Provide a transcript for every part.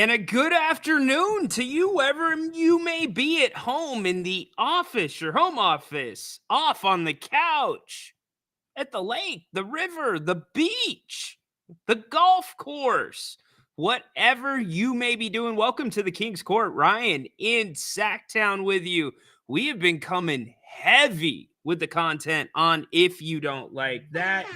And a good afternoon to you, wherever you may be at home, in the office, your home office, off on the couch, at the lake, the river, the beach, the golf course, whatever you may be doing. Welcome to the King's Court. Ryan in Sacktown with you. We have been coming heavy with the content on If You Don't Like That.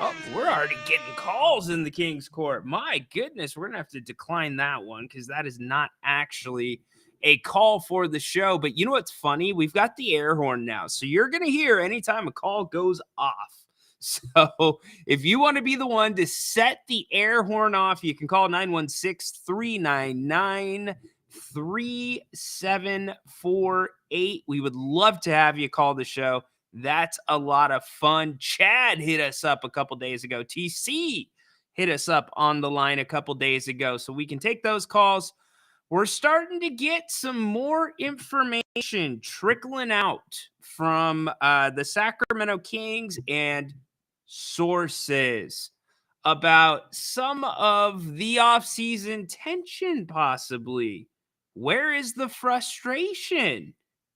Oh, we're already getting calls in the King's Court. My goodness, we're going to have to decline that one because that is not actually a call for the show. But you know what's funny? We've got the air horn now. So you're going to hear anytime a call goes off. So if you want to be the one to set the air horn off, you can call 916-399-3748. We would love to have you call the show. That's a lot of fun. Chad hit us up a couple days ago. TC hit us up on the line a couple days ago. So we can take those calls. We're starting to get some more information trickling out from the Sacramento Kings and sources about some of the offseason tension, possibly. Where is the frustration?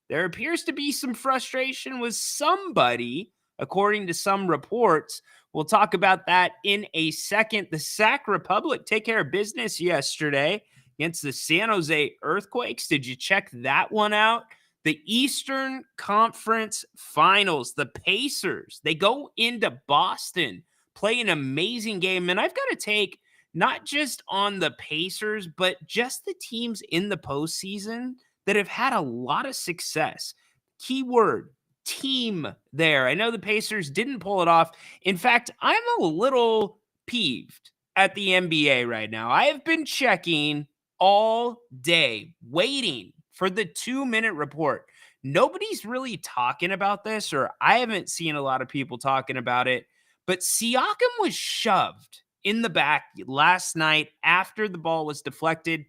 There appears to be some frustration with somebody, according to some reports. We'll talk about that in a second. The Sac Republic take care of business yesterday against the San Jose Earthquakes. Did you check that one out? The Eastern Conference Finals, the Pacers, they go into Boston, play an amazing game. And I've got to take not just on the Pacers, but just the teams in the postseason that have had a lot of success. Keyword, team there. I know the Pacers didn't pull it off. In fact, I'm a little peeved at the NBA right now. I have been checking all day, waiting for the 2-minute report. Nobody's really talking about this, or I haven't seen a lot of people talking about it, but Siakam was shoved in the back last night after the ball was deflected.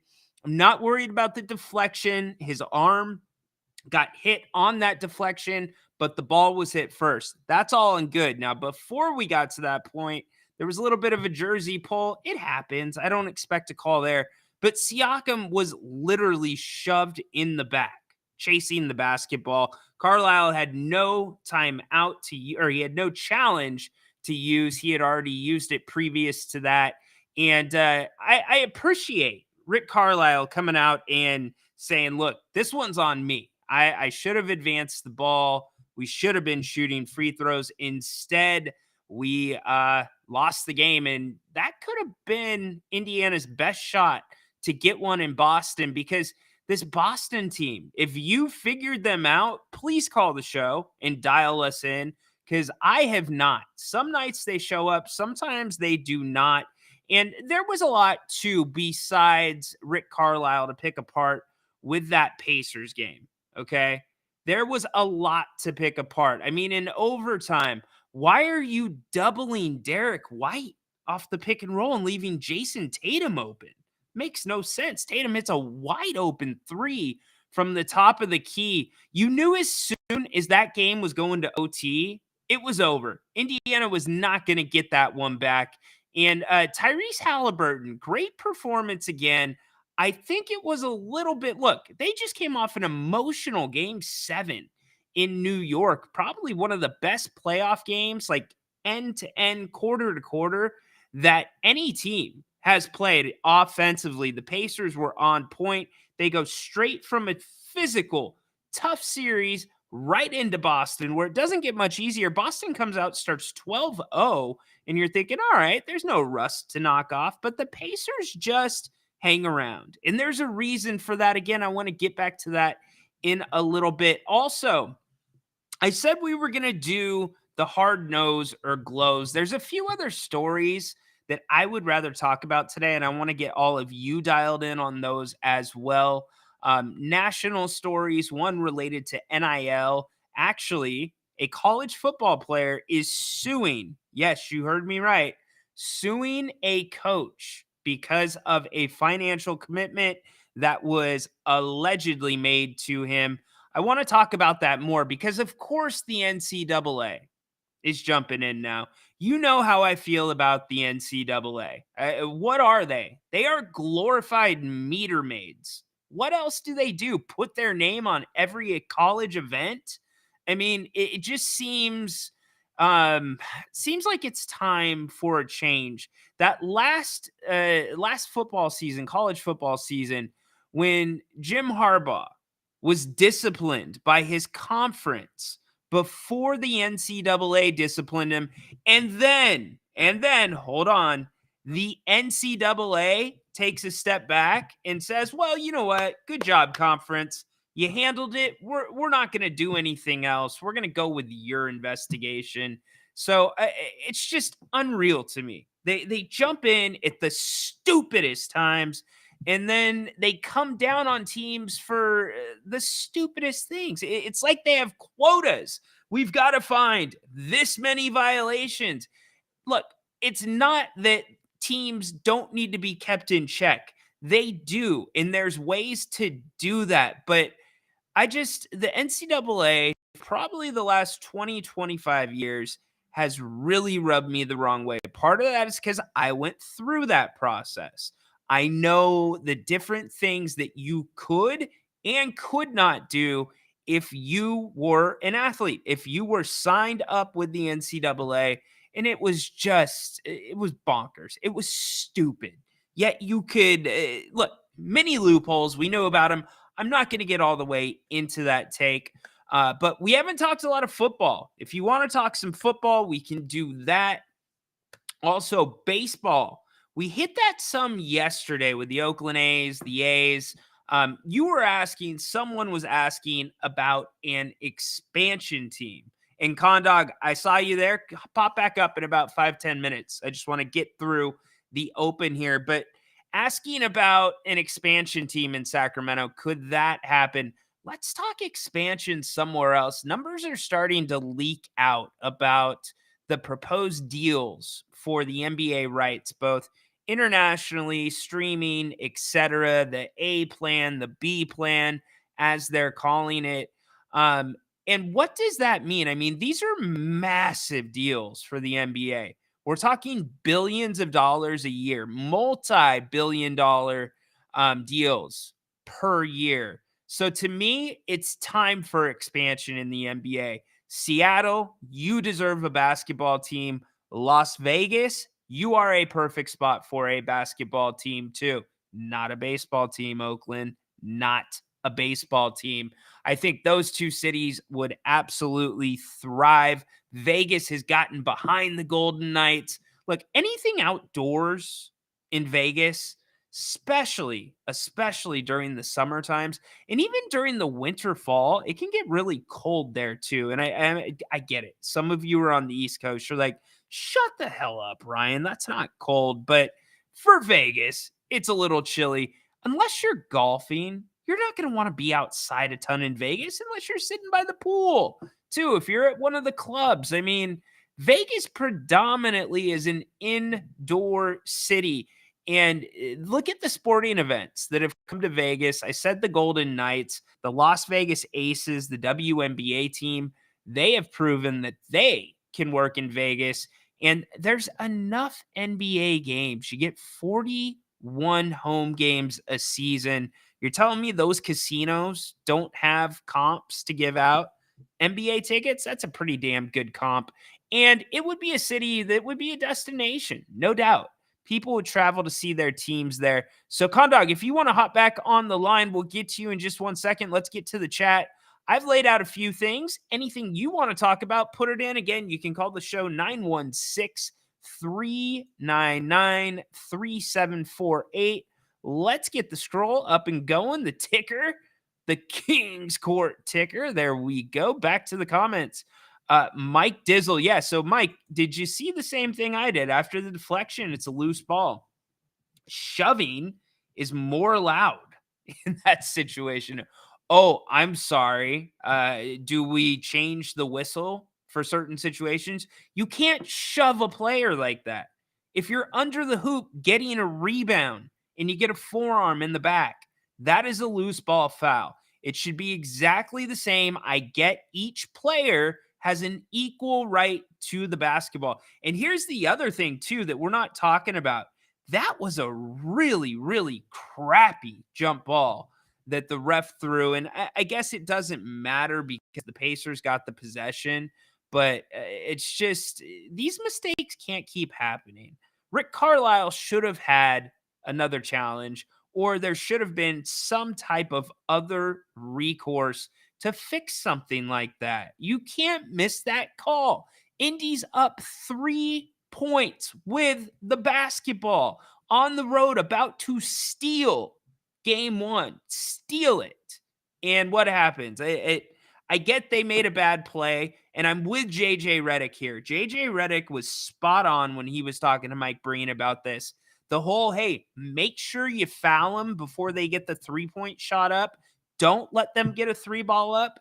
I'm not worried about the deflection. His arm got hit on that deflection, but the ball was hit first. That's all and good. Now, before we got to that point, there was a little bit of a jersey pull. It happens. I don't expect a call there. But Siakam was literally shoved in the back, chasing the basketball. Carlisle had no timeout or he had no challenge to use. He had already used it previous to that. And I appreciate Rick Carlisle coming out and saying, look, this one's on me. I should have advanced the ball. We should have been shooting free throws. Instead, we lost the game. And that could have been Indiana's best shot to get one in Boston, because this Boston team, if you figured them out, please call the show and dial us in, because I have not. Some nights they show up, sometimes they do not. And there was a lot, too, besides Rick Carlisle to pick apart with that Pacers game, okay? There was a lot to pick apart. I mean, in overtime, why are you doubling Derek White off the pick and roll and leaving Jason Tatum open? Makes no sense. Tatum hits a wide open three from the top of the key. You knew as soon as that game was going to OT, it was over. Indiana was not going to get that one back. And Tyrese Halliburton, great performance again. I think it was a little bit, look, they just came off an emotional game 7 in New York. Probably one of the best playoff games, like end to end, quarter to quarter, that any team has played offensively. The Pacers were on point. They go straight from a physical, tough series right into Boston, where it doesn't get much easier. Boston comes out, starts 12-0, and you're thinking, all right, there's no rust to knock off, but the Pacers just hang around. And there's a reason for that. Again, I want to get back to that in a little bit. Also, I said we were going to do the hard nose or glows. There's a few other stories that I would rather talk about today, and I want to get all of you dialed in on those as well. National stories, one related to NIL. Actually, a college football player is suing, yes, you heard me right, suing a coach because of a financial commitment that was allegedly made to him. I want to talk about that more because, of course, the NCAA is jumping in now. You know how I feel about the NCAA. What are they? They are glorified meter maids. What else do they do? Put their name on every college event? I mean, it just seems like it's time for a change. That last football season, college football season, when Jim Harbaugh was disciplined by his conference before the NCAA disciplined him. And then, hold on, the NCAA takes a step back and says, well, you know what? Good job, conference. You handled it. We're not going to do anything else. We're going to go with your investigation. So it's just unreal to me. They jump in at the stupidest times, and then they come down on teams for the stupidest things. It's like they have quotas. We've got to find this many violations. Look, it's not that teams don't need to be kept in check. They do, and there's ways to do that. But the NCAA, probably the last 20, 25 years, has really rubbed me the wrong way. Part of that is because I went through that process. I know the different things that you could and could not do if you were an athlete, if you were signed up with the NCAA, and it was bonkers. It was stupid. Yet you could, look, many loopholes. We know about them. I'm not going to get all the way into that take, but we haven't talked a lot of football. If you want to talk some football, we can do that. Also, baseball. We hit that some yesterday with the Oakland A's, the A's. Someone was asking about an expansion team. And Condog, I saw you there. Pop back up in about 5-10 minutes. I just want to get through the open here. But asking about an expansion team in Sacramento, could that happen? Let's talk expansion somewhere else. Numbers are starting to leak out about the proposed deals for the NBA rights, both internationally, streaming, etc. The A plan, the B plan, as they're calling it. And what does that mean? I mean, these are massive deals for the NBA. We're talking billions of dollars a year, multi-billion dollar deals per year. So to me, it's time for expansion in the NBA. Seattle, you deserve a basketball team. Las Vegas, you are a perfect spot for a basketball team too. Not a baseball team, Oakland. Not a baseball team. I think those two cities would absolutely thrive. Vegas has gotten behind the Golden Knights. Look, anything outdoors in Vegas, especially during the summer times, and even during the winter fall, it can get really cold there too. And I get it. Some of you are on the East Coast. You're like, shut the hell up, Ryan. That's not cold. But for Vegas, it's a little chilly. Unless you're golfing, you're not going to want to be outside a ton in Vegas unless you're sitting by the pool, too. If you're at one of the clubs, I mean, Vegas predominantly is an indoor city. And look at the sporting events that have come to Vegas. I said the Golden Knights, the Las Vegas Aces, the WNBA team, they have proven that they can work in Vegas. And there's enough NBA games. You get 41 home games a season. You're telling me those casinos don't have comps to give out? NBA tickets, that's a pretty damn good comp. And it would be a city that would be a destination, no doubt. People would travel to see their teams there. So, Condog, if you want to hop back on the line, we'll get to you in just 1 second. Let's get to the chat. I've laid out a few things. Anything you want to talk about, put it in. Again, you can call the show 916-399-3748. Let's get the scroll up and going. The ticker, the King's Court ticker. There we go. Back to the comments. Mike Dizzle. Yeah. So, Mike, did you see the same thing I did? After the deflection, it's a loose ball. Shoving is more allowed in that situation. Oh, I'm sorry. Do we change the whistle for certain situations? You can't shove a player like that. If you're under the hoop getting a rebound and you get a forearm in the back, that is a loose ball foul. It should be exactly the same. I get each player has an equal right to the basketball. And here's the other thing, too, that we're not talking about. That was a really, really crappy jump ball that the ref threw. And I guess it doesn't matter because the Pacers got the possession, but it's just these mistakes can't keep happening. Rick Carlisle should have had another challenge, or there should have been some type of other recourse to fix something like that. You can't miss that call. Indy's up 3 points with the basketball on the road, about to steal game one, steal it. And what happens? I get they made a bad play, and I'm with JJ Redick here. JJ Redick was spot on when he was talking to Mike Breen about this. The whole, hey, make sure you foul them before they get the 3-point shot up. Don't let them get a 3-ball up.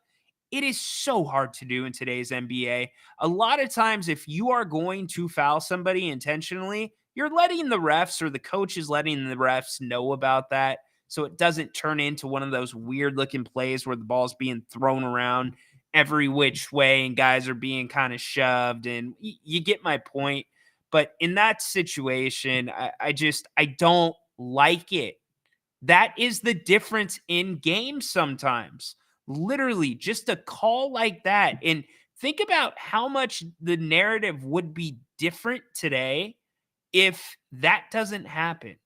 It is so hard to do in today's NBA. A lot of times, if you are going to foul somebody intentionally, you're letting the refs or the coach is letting the refs know about that, so it doesn't turn into one of those weird looking plays where the ball's being thrown around every which way and guys are being kind of shoved. And you get my point. But in that situation, I don't like it. That is the difference in games sometimes. Literally, just a call like that. And think about how much the narrative would be different today if that doesn't happen.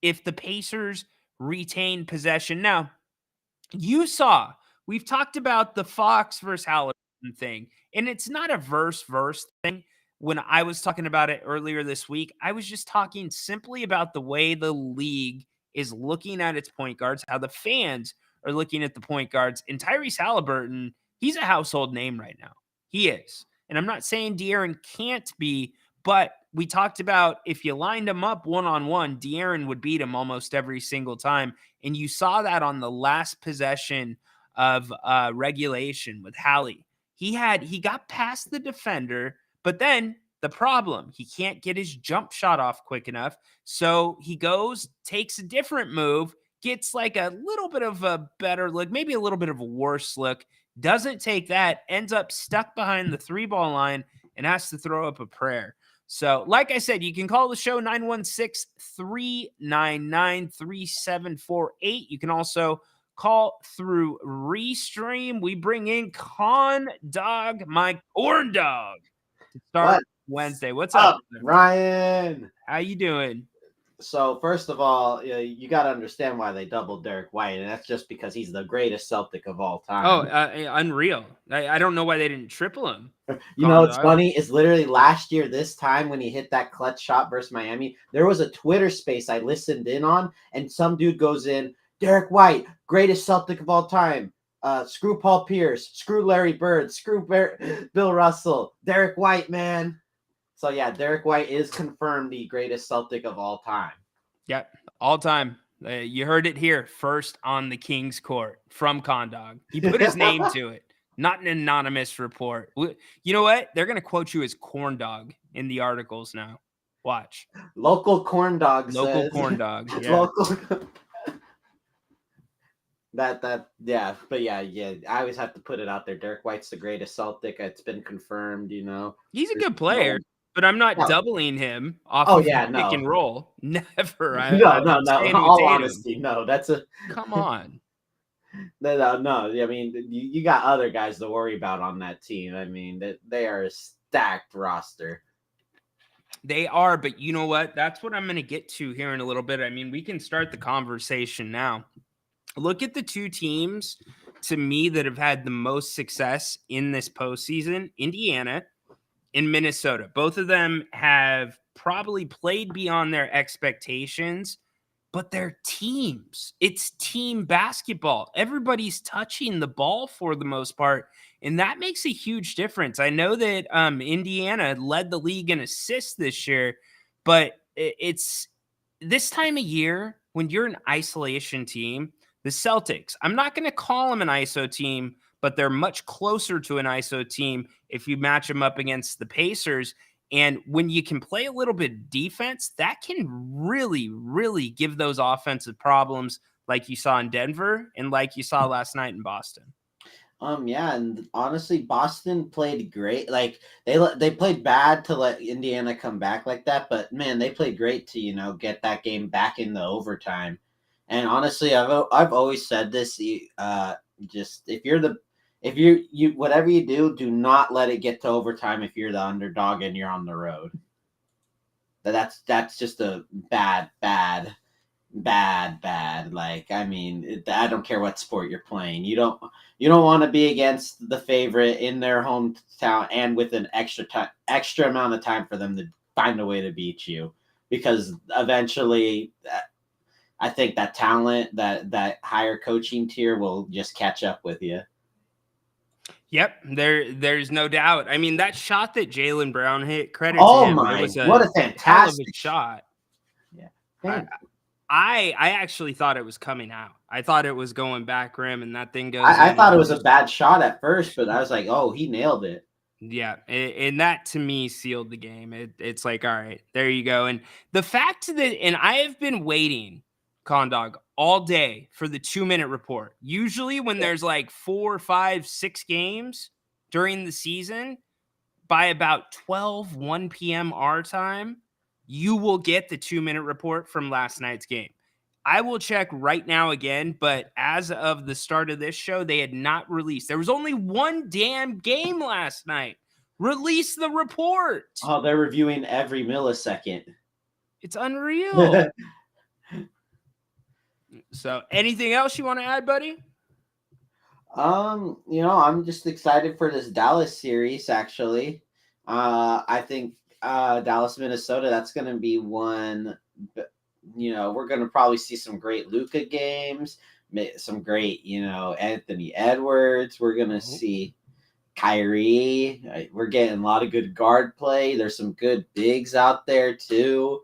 If the Pacers retain possession. Now, we've talked about the Fox versus Halliburton thing, and it's not a verse thing. When I was talking about it earlier this week, I was just talking simply about the way the league is looking at its point guards, how the fans are looking at the point guards. And Tyrese Halliburton, he's a household name right now. He is. And I'm not saying De'Aaron can't be, but we talked about if you lined him up one-on-one, De'Aaron would beat him almost every single time. And you saw that on the last possession of regulation with Hallie. He got past the defender, but then the problem, he can't get his jump shot off quick enough. So he goes, takes a different move, gets like a little bit of a better look, maybe a little bit of a worse look, doesn't take that, ends up stuck behind the 3-ball line and has to throw up a prayer. So, like I said, you can call the show 916-399-3748. You can also call through Restream. We bring in Con Dog, my corn dog, to start Wednesday. What's up, Ryan? How you doing? So first of all, you got to understand why they doubled Derek White, and that's just because he's the greatest Celtic of all time. Oh, unreal! I don't know why they didn't triple him. You know what's funny is literally last year this time when he hit that clutch shot versus Miami, there was a Twitter space I listened in on, and some dude goes in, Derek White, greatest Celtic of all time. Screw Paul Pierce, screw Larry Bird, screw Bill Russell, Derek White, man. So, yeah, Derek White is confirmed the greatest Celtic of all time. Yeah, all time. You heard it here first on the King's Court from Condog. He put his name to it, not an anonymous report. You know what? They're going to quote you as corn dog in the articles now. Watch. Local corn dog Local says. Corn Dog. Yeah. Local. Yeah. But yeah. I always have to put it out there. Derek White's the greatest Celtic. It's been confirmed, you know. He's a good player. But I'm not doubling him off of pick and roll. Never. No. In all honesty, no. That's a come on. No. I mean, you got other guys to worry about on that team. I mean, they are a stacked roster. They are, but you know what? That's what I'm going to get to here in a little bit. I mean, we can start the conversation now. Look at the two teams, to me, that have had the most success in this postseason: Indiana in Minnesota. Both of them have probably played beyond their expectations, but they're teams. It's team basketball. Everybody's touching the ball for the most part, and that makes a huge difference. I know that Indiana led the league in assists this year, but it's this time of year when you're an isolation team, the Celtics, I'm not going to call them an ISO team, but they're much closer to an ISO team if you match them up against the Pacers. And when you can play a little bit of defense, that can really, really give those offensive problems like you saw in Denver and like you saw last night in Boston. Yeah, and honestly, Boston played great. Like they played bad to let Indiana come back like that, but man, they played great to get that game back in the overtime. And honestly, I've always said this. Just if you whatever you do not let it get to overtime if you're the underdog and you're on the road. That's just a bad. Like, I mean, I don't care what sport you're playing. You don't want to be against the favorite in their hometown and with an extra amount of time for them to find a way to beat you, because eventually, I think that talent, that higher coaching tier will just catch up with you. Yep, there's no doubt. I mean, that shot that Jaylen Brown hit, credit to Oh him. It my, was what a a hell of a fantastic shot. Yeah. I, I actually thought it was coming out. I thought it was going back rim, and that thing goes I in. thought And it he was a just, bad shot at first, but I was like, oh, he nailed it. yeah, and that to me sealed the game. It's like, all right, there you go. And the fact that, and I have been waiting, Condog, all day for the 2-minute report. Usually, when there's like 4, 5, 6 games during the season, by about 1 p.m. our time, you will get the 2-minute report from last night's game. I will check right now again, but as of the start of this show, they had not released. There was only one damn game last night. Release the report. Oh, they're reviewing every millisecond. It's unreal. So, anything else you want to add, buddy? I'm just excited for this Dallas series, actually. I think Dallas, Minnesota, that's going to be one. We're going to probably see some great Luka games, some great, Anthony Edwards. We're going to see Kyrie. We're getting a lot of good guard play. There's some good bigs out there, too.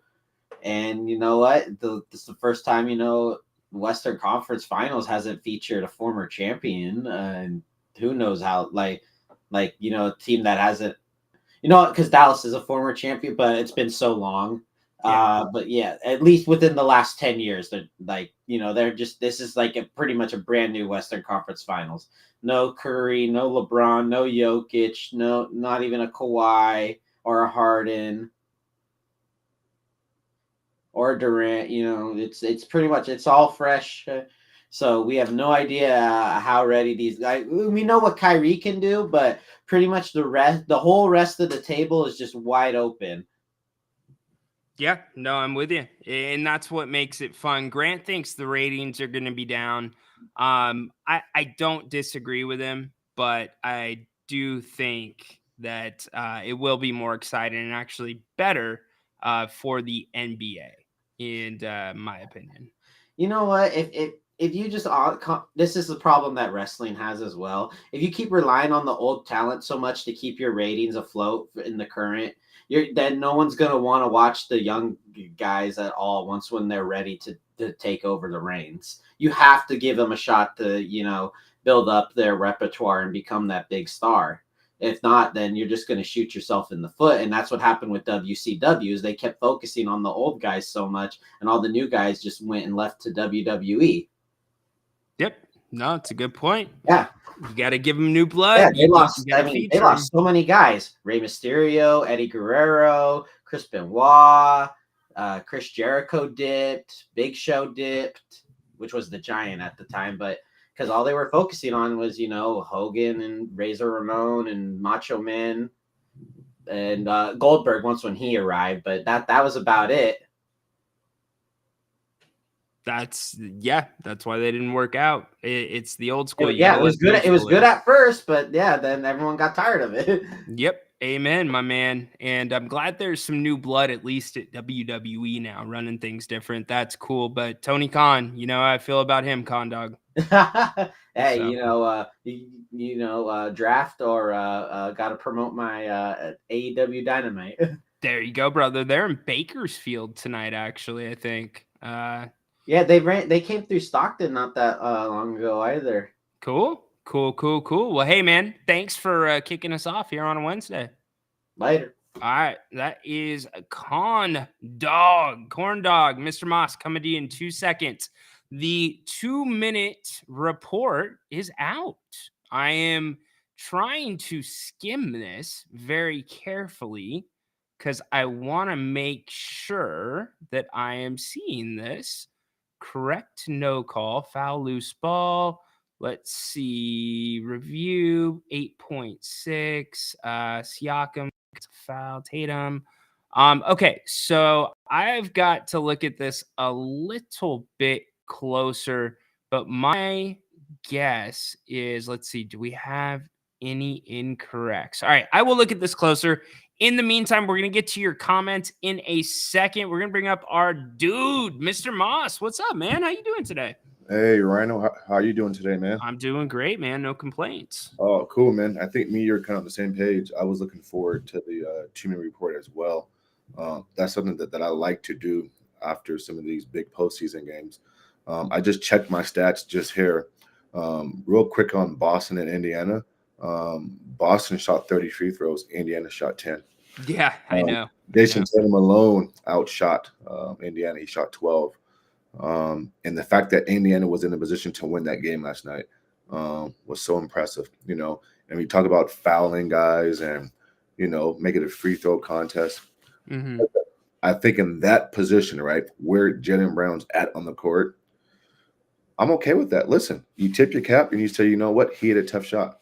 And you know what? This is the first time, Western Conference Finals hasn't featured a former champion, and who knows how, a team that hasn't, because Dallas is a former champion, but it's been so long. Yeah. But yeah, at least within the last 10 years, they're just, this is like pretty much a brand new Western Conference Finals. No Curry, no LeBron, no Jokic, no, not even a Kawhi or a Harden or Durant. It's pretty much, it's all fresh. So we have no idea how ready these guys. We know what Kyrie can do, but pretty much the whole rest of the table is just wide open. Yeah, no, I'm with you. And that's what makes it fun. Grant thinks the ratings are going to be down. I don't disagree with him, but I do think that it will be more exciting and actually better for the NBA, in my opinion. You know what? If you just this is the problem that wrestling has as well. If you keep relying on the old talent so much to keep your ratings afloat in the current, then no one's gonna want to watch the young guys at all once when they're ready to take over the reins. You have to give them a shot to build up their repertoire and become that big star. If not, then you're just going to shoot yourself in the foot. And that's what happened with WCW is they kept focusing on the old guys so much, and all the new guys just went and left to WWE. Yep. No, it's a good point. Yeah. You got to give them new blood. Yeah, they lost. They lost so many guys: Rey Mysterio, Eddie Guerrero, Chris Benoit, Chris Jericho dipped, Big Show dipped, which was the Giant at the time, but because all they were focusing on was, Hogan and Razor Ramon and Macho Man and Goldberg once when he arrived, but that was about it. That's why they didn't work out. It's the old school. It was good. It was good at first, but yeah, then everyone got tired of it. Yep. Amen, my man. And I'm glad there's some new blood, at least at WWE now, running things different. That's cool. But Tony Khan, you know how I feel about him, Con Dog. Hey, So. Draft or got to promote my AEW Dynamite. There you go, brother. They're in Bakersfield tonight, actually, I think. Yeah, they came through Stockton not that long ago either. Cool. Well, hey, man, thanks for kicking us off here on a Wednesday. Later. All right, that is Corn Dog, Mr. Moss, coming to you in 2 seconds. The 2-minute report is out. I am trying to skim this very carefully because I want to make sure that I am seeing this correct. No call, foul, loose ball. Let's see. Review 8.6. Siakam gets a foul. Tatum. Okay, so I've got to look at this a little bit closer, but my guess is, let's see, do we have any incorrects? All right, I will look at this closer. In the meantime, we're going to get to your comments in a second. We're going to bring up our dude, Mr. Moss. What's up, man? How you doing today? Hey, Rhino, how you doing today, man? I'm doing great, man. No complaints. Oh, cool, man. I think me, you're kind of on the same page. I was looking forward to the two-minute report as well. That's something that I like to do after some of these big postseason games. I just checked my stats just here, real quick on Boston and Indiana. Boston shot 30 free throws. Indiana shot 10. Yeah, I know. Jason Tatum alone outshot Indiana. He shot 12. And the fact that Indiana was in a position to win that game last night was so impressive, and we talk about fouling guys and, make it a free throw contest. Mm-hmm. I think in that position, right, where Jaylen Brown's at on the court, I'm okay with that. Listen, you tip your cap and you say, you know what, he had a tough shot.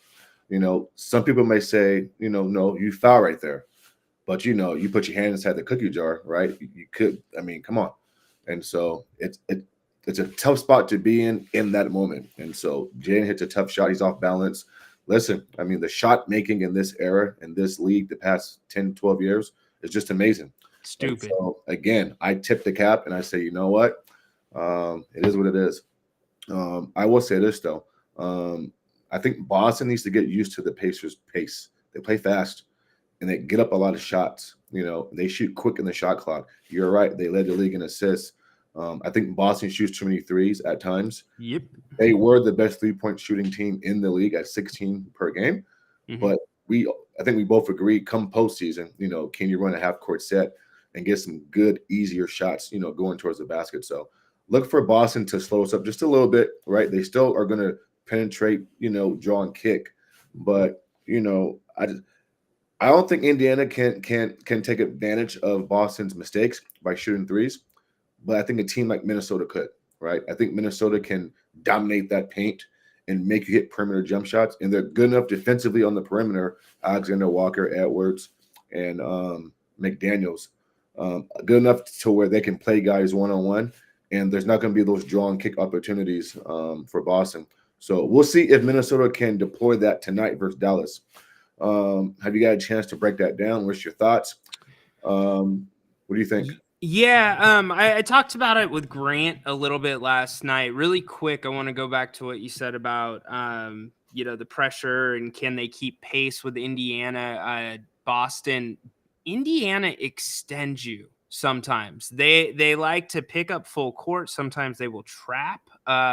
Some people may say, no, you foul right there. But, you put your hand inside the cookie jar, right? You could, come on. And so it's a tough spot to be in that moment. And so Jaylen hits a tough shot. He's off balance. Listen, the shot making in this era, in this league, the past 10, 12 years is just amazing. Stupid. And so, again, I tip the cap and I say, you know what? It is what it is. I will say this, though. I think Boston needs to get used to the Pacers' pace. They play fast and they get up a lot of shots. They shoot quick in the shot clock. You're right. They led the league in assists. I think Boston shoots too many threes at times. Yep. They were the best three-point shooting team in the league at 16 per game. Mm-hmm. But I think we both agree, come postseason, can you run a half-court set and get some good, easier shots, going towards the basket. So look for Boston to slow us up just a little bit, right? They still are going to penetrate, draw and kick. But, I don't think Indiana can take advantage of Boston's mistakes by shooting threes, but I think a team like Minnesota could, right? I think Minnesota can dominate that paint and make you hit perimeter jump shots, and they're good enough defensively on the perimeter. Alexander Walker, Edwards, and McDaniels, good enough to where they can play guys one-on-one, and there's not going to be those draw and kick opportunities for Boston. So we'll see if Minnesota can deploy that tonight versus Dallas. Have you got a chance to break that down? What's your thoughts? What do you think? Yeah, I talked about it with Grant a little bit last night. Really quick, I want to go back to what you said about the pressure and can they keep pace with Indiana, Boston. Indiana extends you sometimes. They like to pick up full court. Sometimes they will trap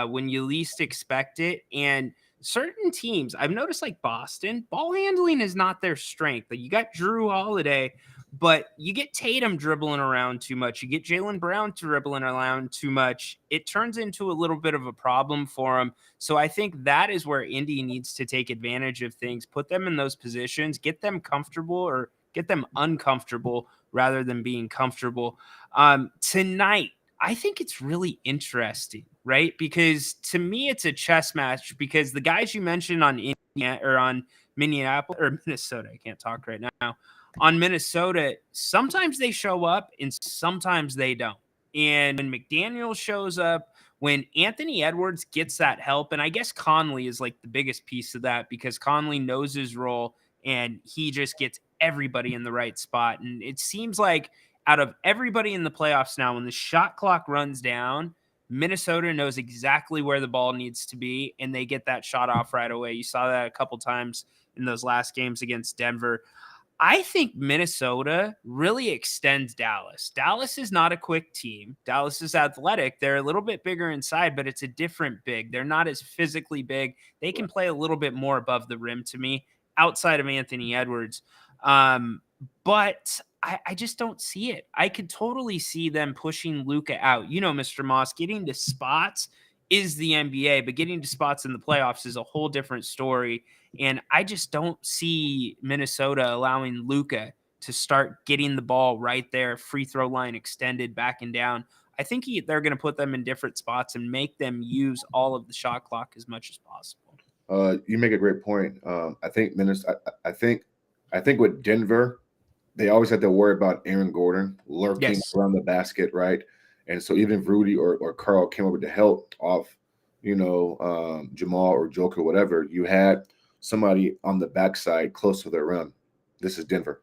when you least expect it. And certain teams, I've noticed, like Boston, ball handling is not their strength. Like, you got Drew Holiday, but you get Tatum dribbling around too much. You get Jaylen Brown dribbling around too much. It turns into a little bit of a problem for them. So I think that is where Indy needs to take advantage of things, put them in those positions, get them comfortable or get them uncomfortable rather than being comfortable. Tonight, I think it's really interesting, right? Because to me, it's a chess match because the guys you mentioned on Indiana or on Minneapolis or Minnesota, I can't talk right now. On Minnesota, sometimes they show up and sometimes they don't. And when McDaniel shows up, when Anthony Edwards gets that help, and I guess Conley is like the biggest piece of that because Conley knows his role and he just gets everybody in the right spot. And it seems like out of everybody in the playoffs now, when the shot clock runs down, Minnesota knows exactly where the ball needs to be, and they get that shot off right away. You saw that a couple times in those last games against Denver. I think Minnesota really extends Dallas. Dallas is not a quick team. Dallas is athletic. They're a little bit bigger inside, but it's a different big. They're not as physically big. They can play a little bit more above the rim to me outside of Anthony Edwards. But I just don't see it. I could totally see them pushing Luka out. Mr. Moss, getting to spots is the NBA, but getting to spots in the playoffs is a whole different story. And I just don't see Minnesota allowing Luka to start getting the ball right there, free throw line extended, backing down. I think they're going to put them in different spots and make them use all of the shot clock as much as possible. You make a great point. I think Minnesota. I think with Denver, they always have to worry about Aaron Gordon lurking Yes. around the basket, right? And so even if Rudy or Carl came over to help off, Jamal or Joker, whatever, you had somebody on the backside close to their rim. This is Denver.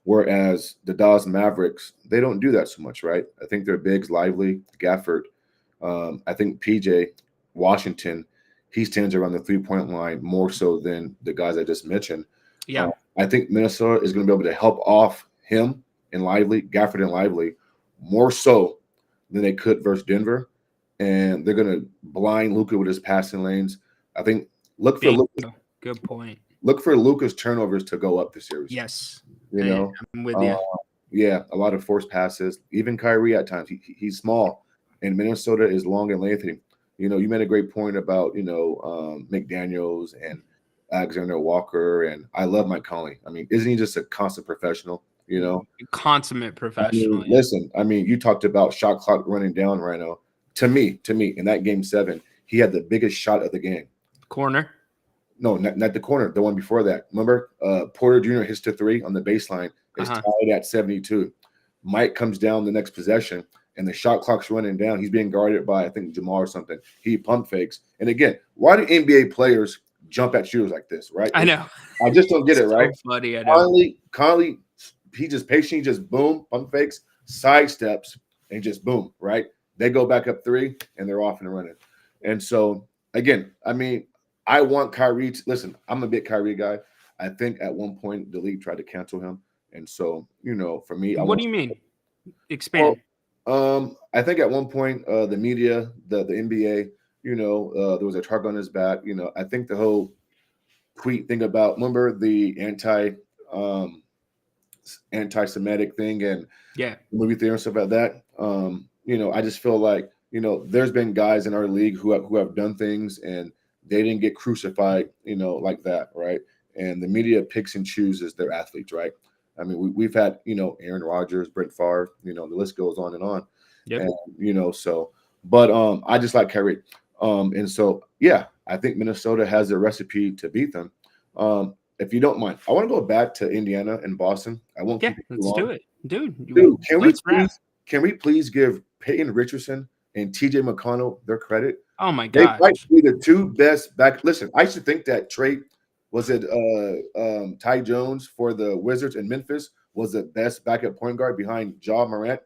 Whereas the Dallas Mavericks, they don't do that so much, right? I think their bigs, Lively, Gafford. I think PJ Washington, he stands around the 3-point line more so than the guys I just mentioned. Yeah. I think Minnesota is going to be able to help off him and Lively, Gafford and Lively, more so than they could versus Denver. And they're going to blind Luka with his passing lanes. I think look for Luka's turnovers to go up this series. Yes. I'm with you. Yeah, a lot of forced passes. Even Kyrie at times. He's small, and Minnesota is long and lengthy. You made a great point about McDaniels and Alexander Walker, and I love Mike Conley. I mean, isn't he just a constant professional? Consummate professional. Listen, you talked about shot clock running down right now. To me, in that game 7, he had the biggest shot of the game. Corner. No, not the corner. The one before that. Remember, Porter Jr. hits to 3 on the baseline. It's tied at 72. Mike comes down the next possession, and the shot clock's running down. He's being guarded by, I think, Jamal or something. He pump fakes. And again, why do NBA players jump at shooters like this, right? I know. I just don't get it, right? So funny, I know. Conley, he just patiently just boom, pump fakes, sidesteps, and just boom, right? They go back up 3, and they're off and running. And so, again, I want Kyrie to – listen, I'm a big Kyrie guy. I think at one point the league tried to cancel him. And so, for me – What do you mean? Expand. Well, I think at one point the media, the NBA, there was a target on his back. I think the whole tweet thing about – remember the anti-Semitic thing and movie theater and stuff like that? I just feel like, there's been guys in our league who have done things and – they didn't get crucified, like that, right? And the media picks and chooses their athletes, right? I mean, we've had, Aaron Rodgers, Brett Favre, the list goes on and on. Yep. And, but I just like Kyrie. And so, yeah, I think Minnesota has a recipe to beat them. If you don't mind, I want to go back to Indiana and Boston. I won't keep it too long. Do it. Dude, can we please give Peyton Richardson and TJ McConnell their credit? Oh my God! They might be the 2 best back. Listen, I used to think that Ty Jones for the Wizards in Memphis was the best backup point guard behind Ja Morant.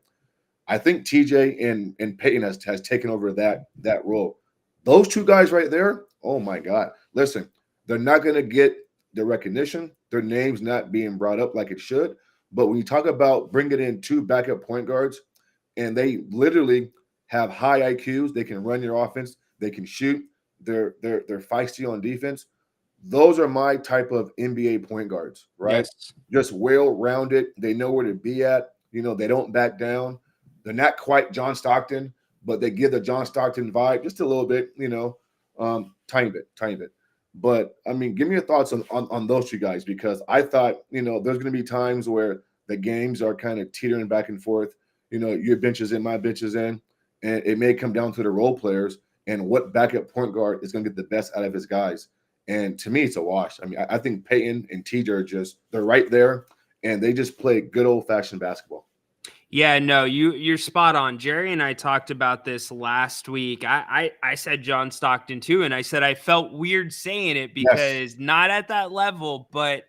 I think TJ and Peyton has taken over that role. Those 2 guys right there. Oh my God! Listen, they're not going to get the recognition. Their names not being brought up like it should. But when you talk about bringing in 2 backup point guards, and they literally have high IQs, they can run your offense. They can shoot. They're feisty on defense. Those are my type of NBA point guards, right? Yes. Just well-rounded. They know where to be at. They don't back down. They're not quite John Stockton, but they give the John Stockton vibe just a little bit, tiny bit. But, give me your thoughts on those 2 guys because I thought, there's going to be times where the games are kind of teetering back and forth. Your bench is in, my bench is in, and it may come down to the role players and what backup point guard is going to get the best out of his guys. And to me, it's a wash. I think Peyton and TJ they're right there, and they just play good old-fashioned basketball. Yeah, no, you're spot on. Jerry and I talked about this last week. I said John Stockton too, and I said I felt weird saying it because not at that level, but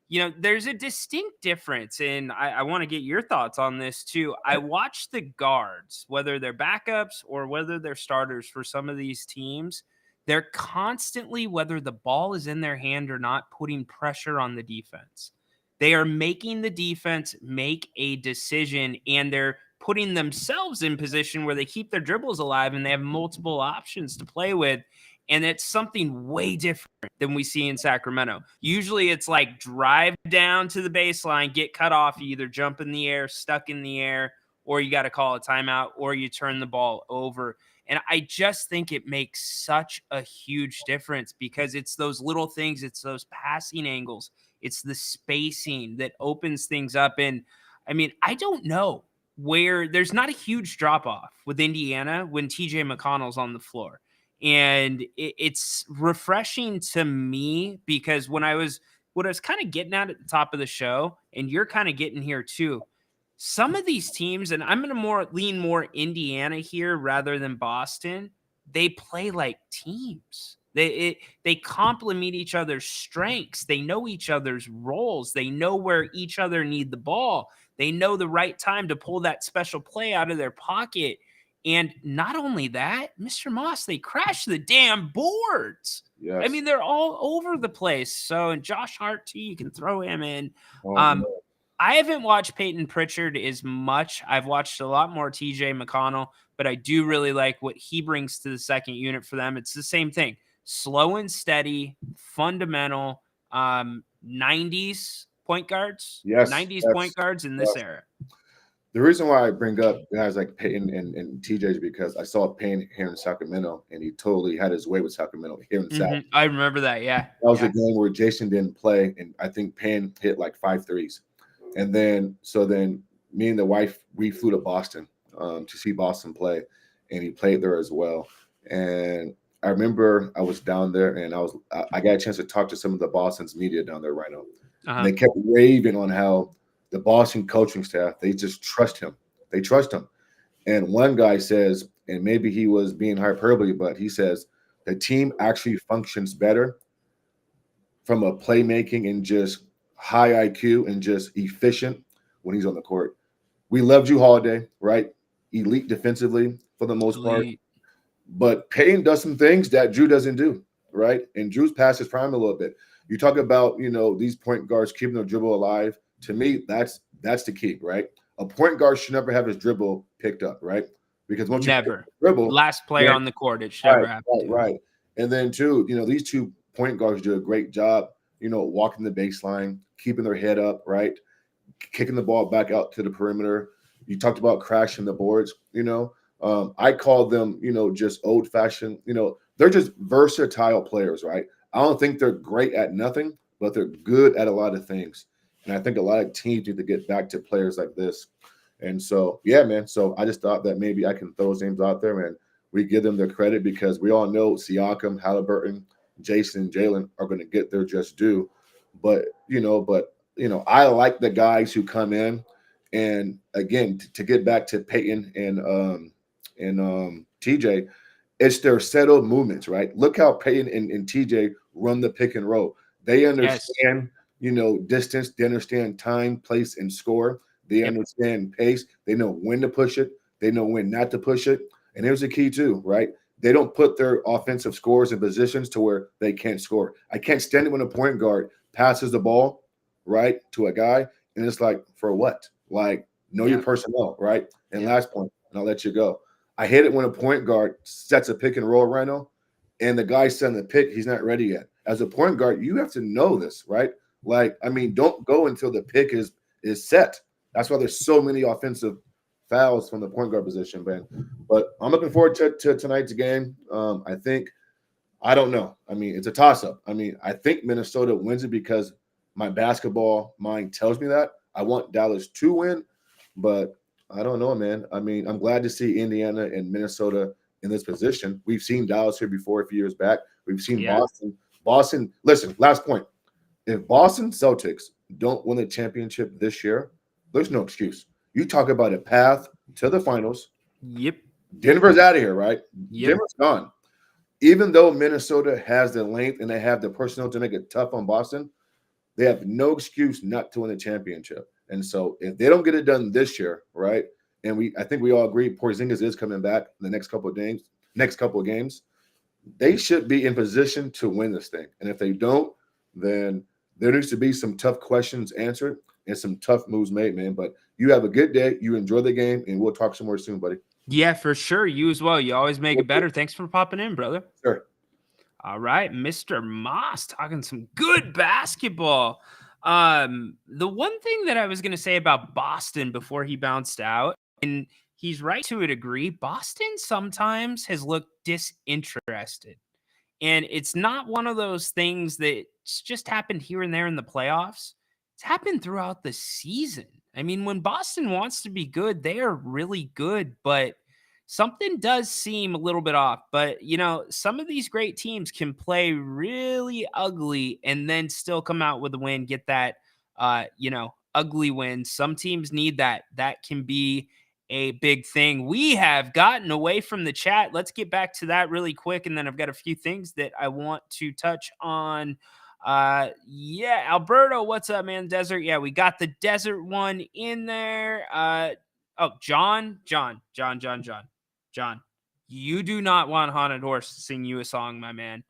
there's a distinct difference, and I want to get your thoughts on this too. I watch the guards, whether they're backups or whether they're starters for some of these teams. They're constantly, whether the ball is in their hand or not, putting pressure on the defense. They are making the defense make a decision, and they're putting themselves in position where they keep their dribbles alive and they have multiple options to play with. And it's something way different than we see in Sacramento. Usually it's like drive down to the baseline, get cut off, you either jump in the air, stuck in the air, or you got to call a timeout, or you turn the ball over. And I just think it makes such a huge difference because it's those little things, it's those passing angles, it's the spacing that opens things up. And I mean, I don't know where there's not a huge drop off with Indiana when TJ McConnell's on the floor. And it's refreshing to me because what I was kind of getting at the top of the show, and you're kind of getting here too, some of these teams, and I'm going to lean more Indiana here rather than Boston, they play like teams. They complement each other's strengths. They know each other's roles. They know where each other need the ball. They know the right time to pull that special play out of their pocket. And not only that, Mr. Moss, they crash the damn boards. Yes. I mean, they're all over the place. So, and Josh Hart, too, you can throw him in. No. I haven't watched Peyton Pritchard as much. I've watched a lot more TJ McConnell, but I do really like what he brings to the second unit for them. It's the same thing. Slow and steady, fundamental, 90s point guards. Yes. 90s point guards in this era. The reason why I bring up guys like Peyton and TJ is because I saw Payne here in Sacramento, and he totally had his way with Sacramento here in South. I remember that, yeah. That was a game where Jason didn't play, and I think Payne hit like 5 threes. And then me and the wife, we flew to Boston to see Boston play, and he played there as well. And I remember I was down there, and I got a chance to talk to some of the Boston's media down there right now. And they kept raving on how the Boston coaching staff, they just trust him. They trust him. And one guy says, and maybe he was being hyperbole, but he says the team actually functions better from a playmaking and just high IQ and just efficient when he's on the court. We love Jrue Holiday, right? Elite defensively for the most part. But Payne does some things that Jrue doesn't do, right? And Drew's past his prime a little bit. You talk about, these point guards keeping their dribble alive. To me, that's the key, right? A point guard should never have his dribble picked up, right? Because once you dribble, last player on the court, it should never happen. Right. And then too, these 2 point guards do a great job, walking the baseline, keeping their head up, right? Kicking the ball back out to the perimeter. You talked about crashing the boards, I call them, just old fashioned, they're just versatile players, right? I don't think they're great at nothing, but they're good at a lot of things. And I think a lot of teams need to get back to players like this. And so, yeah, man. So I just thought that maybe I can throw those names out there and we give them their credit because we all know Siakam, Halliburton, Jason, and Jalen are going to get their just due. But I like the guys who come in. And again, to get back to Peyton and TJ, it's their settled movements, right? Look how Peyton and TJ run the pick and roll. They understand, distance. They understand time, place, and score. They understand pace. They know when to push it. They know when not to push it. And here's the key too, right? They don't put their offensive scores in positions to where they can't score. I can't stand it when a point guard passes the ball, right, to a guy, and it's like, for what? Like, know your personnel, right? And last point, and I'll let you go. I hate it when a point guard sets a pick and roll, Rhino, and the guy setting the pick, he's not ready yet. As a point guard, you have to know this, right? Like, I mean, don't go until the pick is set. That's why there's so many offensive fouls from the point guard position, man. But I'm looking forward to tonight's game. I don't know. I mean, it's a toss-up. I mean, I think Minnesota wins it because my basketball mind tells me that. I want Dallas to win, but I don't know, man. I mean, I'm glad to see Indiana and Minnesota in this position. We've seen Dallas here before a few years back. We've seen Boston. Boston, listen, last point. If Boston Celtics don't win the championship this year, there's no excuse. You talk about a path to the finals. Yep. Denver's out of here, right? Yep. Denver's gone. Even though Minnesota has the length and they have the personnel to make it tough on Boston, they have no excuse not to win the championship. And so if they don't get it done this year, right? And I think we all agree Porzingis is coming back in the next couple of games. They should be in position to win this thing. And if they don't, then there needs to be some tough questions answered and some tough moves made, man. But you have a good day. You enjoy the game, and we'll talk some more soon, buddy. Yeah, for sure. You as well. You always make it better. Thanks for popping in, brother. Sure. All right, Mr. Moss talking some good basketball. The one thing that I was going to say about Boston before he bounced out, and he's right to a degree. Boston sometimes has looked disinterested. And it's not one of those things that's just happened here and there in the playoffs. It's happened throughout the season. I mean, when Boston wants to be good, they are really good, but something does seem a little bit off. But, some of these great teams can play really ugly and then still come out with a win, get that, ugly win. Some teams need that. That can be a big thing. We have gotten away from the chat. Let's get back to that really quick. And then I've got a few things that I want to touch on. Yeah, Alberto, what's up, man? Desert. Yeah, we got the desert one in there. John, you do not want Haunted Horse to sing you a song, my man.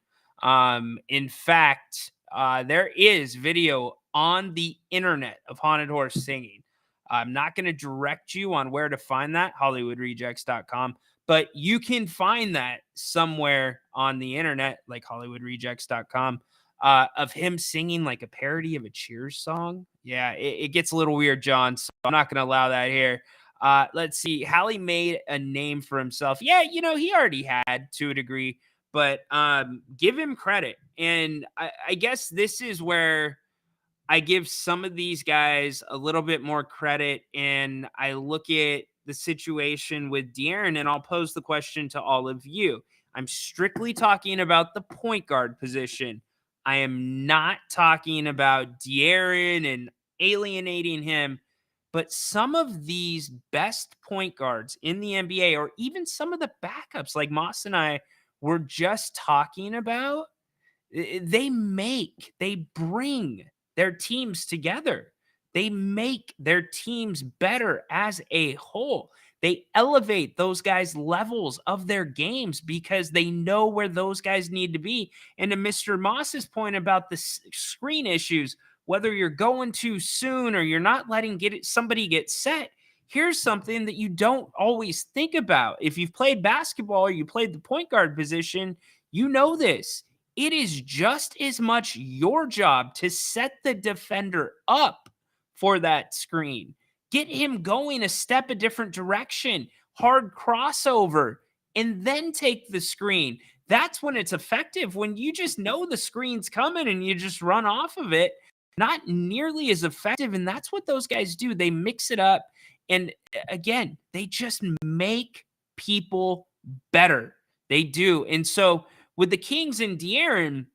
In fact, there is video on the internet of Haunted Horse singing. I'm not going to direct you on where to find that, HollywoodRejects.com, but you can find that somewhere on the internet, like HollywoodRejects.com, of him singing like a parody of a Cheers song. Yeah, it gets a little weird, John, so I'm not going to allow that here. Let's see. Hallie made a name for himself. Yeah, he already had to a degree, but give him credit. And I guess this is where I give some of these guys a little bit more credit, and I look at the situation with De'Aaron, and I'll pose the question to all of you. I'm strictly talking about the point guard position. I am not talking about De'Aaron and alienating him, but some of these best point guards in the NBA, or even some of the backups like Moss and I were just talking about, they bring their teams together. They make their teams better as a whole. They elevate those guys' levels of their games because they know where those guys need to be. And to Mr. Moss's point about the screen issues, whether you're going too soon or you're not letting somebody get set, here's something that you don't always think about. If you've played basketball or you played the point guard position, you know this. It is just as much your job to set the defender up for that screen. Get him going a step a different direction, hard crossover, and then take the screen. That's when it's effective. When you just know the screen's coming and you just run off of it, not nearly as effective. And that's what those guys do. They mix it up. And again, they just make people better. They do. And so with the Kings and De'Aaron,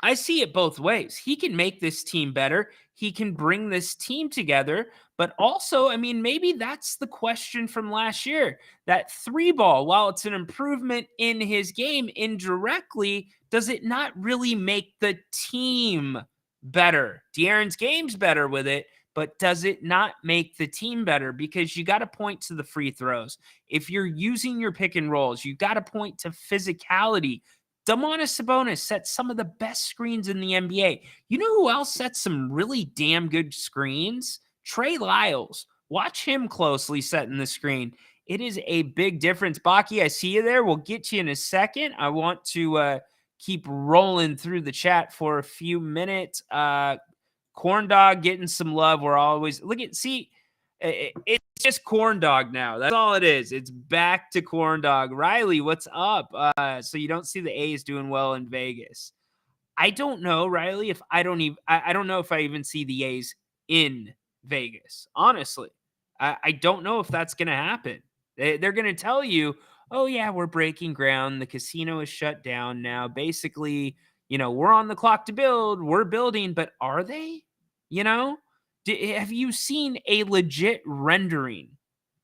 I see it both ways. He can make this team better. He can bring this team together. But also, I mean, maybe that's the question from last year. That three ball, while it's an improvement in his game indirectly, does it not really make the team better? De'Aaron's game's better with it, but does it not make the team better? Because you got to point to the free throws. If you're using your pick and rolls, you got to point to physicality. Domantas Sabonis sets some of the best screens in the NBA. You know who else sets some really damn good screens? Trey Lyles. Watch him closely setting the screen. It is a big difference. Baki, I see you there. We'll get to you in a second. I want to keep rolling through the chat for a few minutes. Corn Dog getting some love. We're always it's just Corn Dog now. That's all it is. It's back to Corn Dog. Riley, what's up? So you don't see the A's doing well in Vegas. I don't know, Riley, if I don't know if I even see the A's in Vegas. Honestly, I don't know if that's going to happen. They're going to tell you, oh yeah, we're breaking ground. The casino is shut down now. Basically, we're on the clock to build. We're building, but are they? Have you seen a legit rendering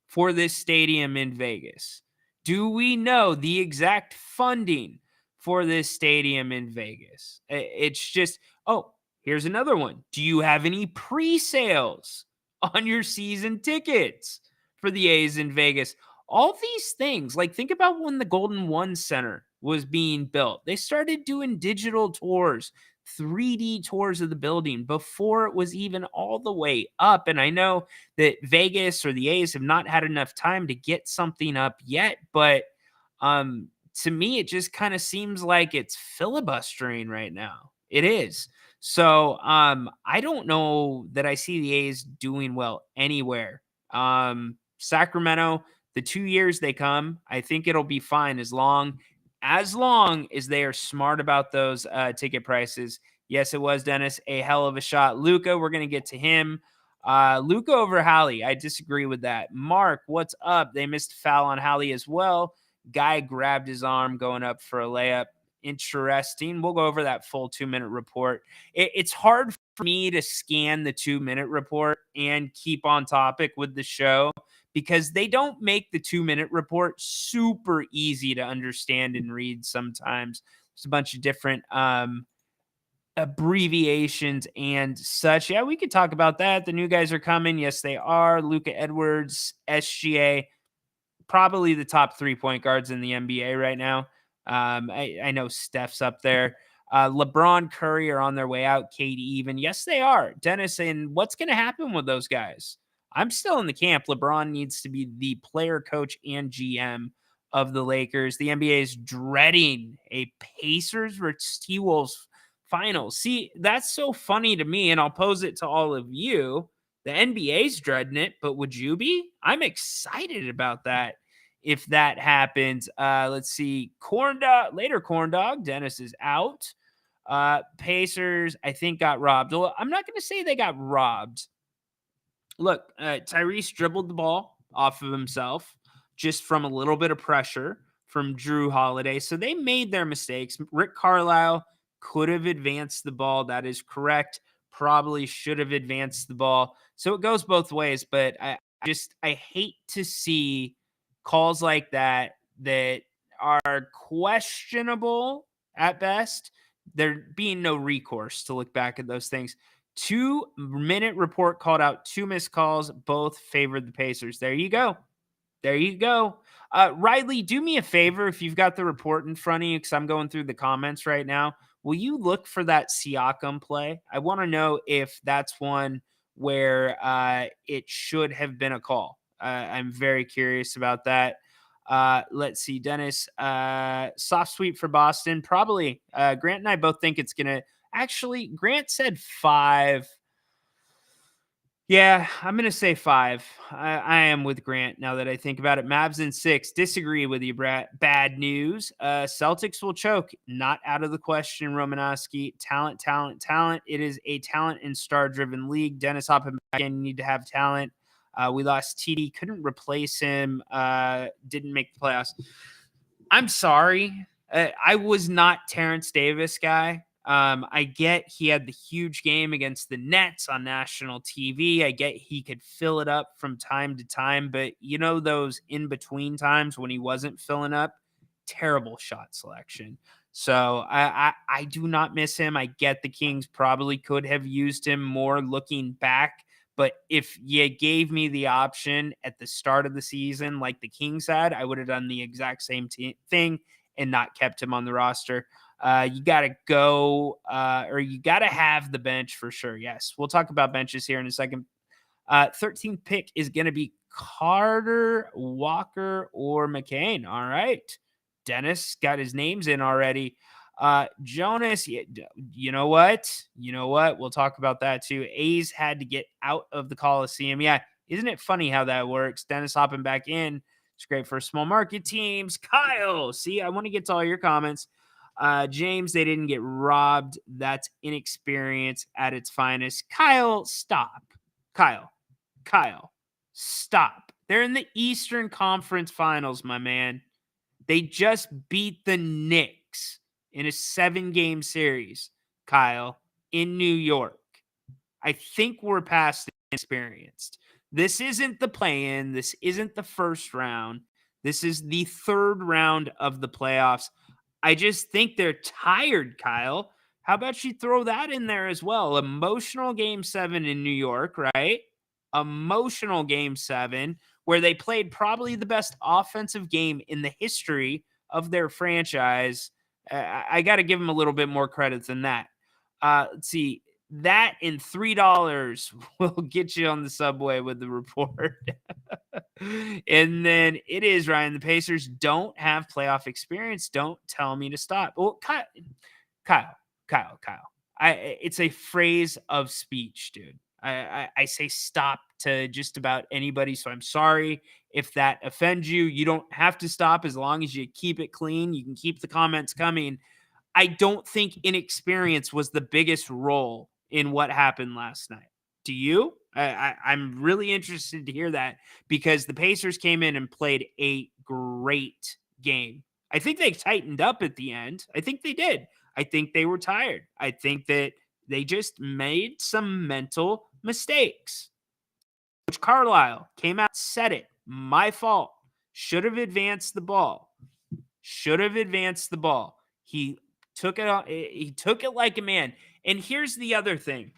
for this stadium in Vegas? Do we know the exact funding for this stadium in Vegas? It's just, here's another one. Do you have any pre-sales on your season tickets for the A's in Vegas? All these things, like think about when the Golden One Center was being built. They started doing digital tours, 3D tours of the building before it was even all the way up. And I know that Vegas or the A's have not had enough time to get something up yet, but to me, it just kind of seems like it's filibustering right now. It is. So I don't know that I see the A's doing well anywhere. Sacramento, The 2 years they come, I think it'll be fine as long as they are smart about those ticket prices. Yes, it was, Dennis, a hell of a shot. Luka, we're going to get to him. Luka over Hallie. I disagree with that. Mark, what's up? They missed a foul on Hallie as well. Guy grabbed his arm going up for a layup. Interesting. We'll go over that full 2-minute report. It's hard for me to scan the 2-minute report and keep on topic with the show because they don't make the 2-minute report super easy to understand and read sometimes. There's a bunch of different abbreviations and such. Yeah, we could talk about that. The new guys are coming. Yes, they are. Luka Edwards, SGA, probably the top 3-point guards in the NBA right now. I know Steph's up there. LeBron, Curry are on their way out. KD even. Yes, they are. Dennis, and what's going to happen with those guys? I'm still in the camp. LeBron needs to be the player, coach, and GM of the Lakers. The NBA is dreading a Pacers versus T-Wolves finals. See, that's so funny to me, and I'll pose it to all of you. The NBA's dreading it, but would you be? I'm excited about that. If that happens, let's see. Corn Dog. Dennis is out. Pacers, I think, got robbed. Well, I'm not going to say they got robbed. Look, Tyrese dribbled the ball off of himself just from a little bit of pressure from Drew Holiday. So they made their mistakes. Rick Carlisle could have advanced the ball. That is correct. Probably should have advanced the ball. So it goes both ways. But I hate to see calls like that are questionable at best. There being no recourse to look back at those things. 2-minute report called out 2 missed calls. Both favored the Pacers. There you go. Riley, do me a favor if you've got the report in front of you, because I'm going through the comments right now. Will you look for that Siakam play? I want to know if that's one where it should have been a call. I'm very curious about that. Let's see, Dennis. Soft sweep for Boston. Probably. Grant and I both think it's going to. Actually, Grant said 5. Yeah, I'm going to say 5. I am with Grant now that I think about it. Mavs in 6. Disagree with you, bad news. Celtics will choke. Not out of the question, Romanowski. Talent. It is a talent and star-driven league. Dennis hopping back in. You need to have talent. We lost TD. Couldn't replace him. Didn't make the playoffs. I'm sorry. I was not Terrence Davis guy. I get he had the huge game against the Nets on national TV. I get he could fill it up from time to time, but you know, those in between times when he wasn't filling up, terrible shot selection. So I do not miss him. I get the Kings probably could have used him more looking back, but if you gave me the option at the start of the season, like the Kings had, I would have done the exact same thing and not kept him on the roster. You got to go or you got to have the bench for sure. Yes, we'll talk about benches here in a second. 13th pick is going to be Carter, Walker, or McCain. All right. Dennis got his names in already. Jonas, you know what? We'll talk about that too. A's had to get out of the Coliseum. Yeah. Isn't it funny how that works? Dennis hopping back in. It's great for small market teams. Kyle, see, I want to get to all your comments. James, they didn't get robbed. That's inexperience at its finest. Kyle, stop. Kyle, stop. They're in the Eastern Conference Finals, my man. They just beat the Knicks in a 7-game series, Kyle, in New York. I think we're past inexperienced. This isn't the play-in. This isn't the first round. This is the 3rd round of the playoffs. I just think they're tired, Kyle. How about you throw that in there as well? Emotional Game 7 in New York, right? Emotional Game 7, where they played probably the best offensive game in the history of their franchise. I got to give them a little bit more credit than that. Let's see. That and $3 will get you on the subway with the report. And then it is, Ryan, the Pacers don't have playoff experience. Don't tell me to stop. Well, Kyle. It's a phrase of speech, dude. I say stop to just about anybody. So I'm sorry if that offends you. You don't have to stop as long as you keep it clean. You can keep the comments coming. I don't think inexperience was the biggest role in what happened last night. Do you? I'm really interested to hear that because the Pacers came in and played a great game. I think they tightened up at the end. I think they did. I think they were tired. I think that they just made some mental mistakes. Coach Carlisle came out, said it. My fault. Should have advanced the ball. Should have advanced the ball. He took it like a man. And here's the other thing.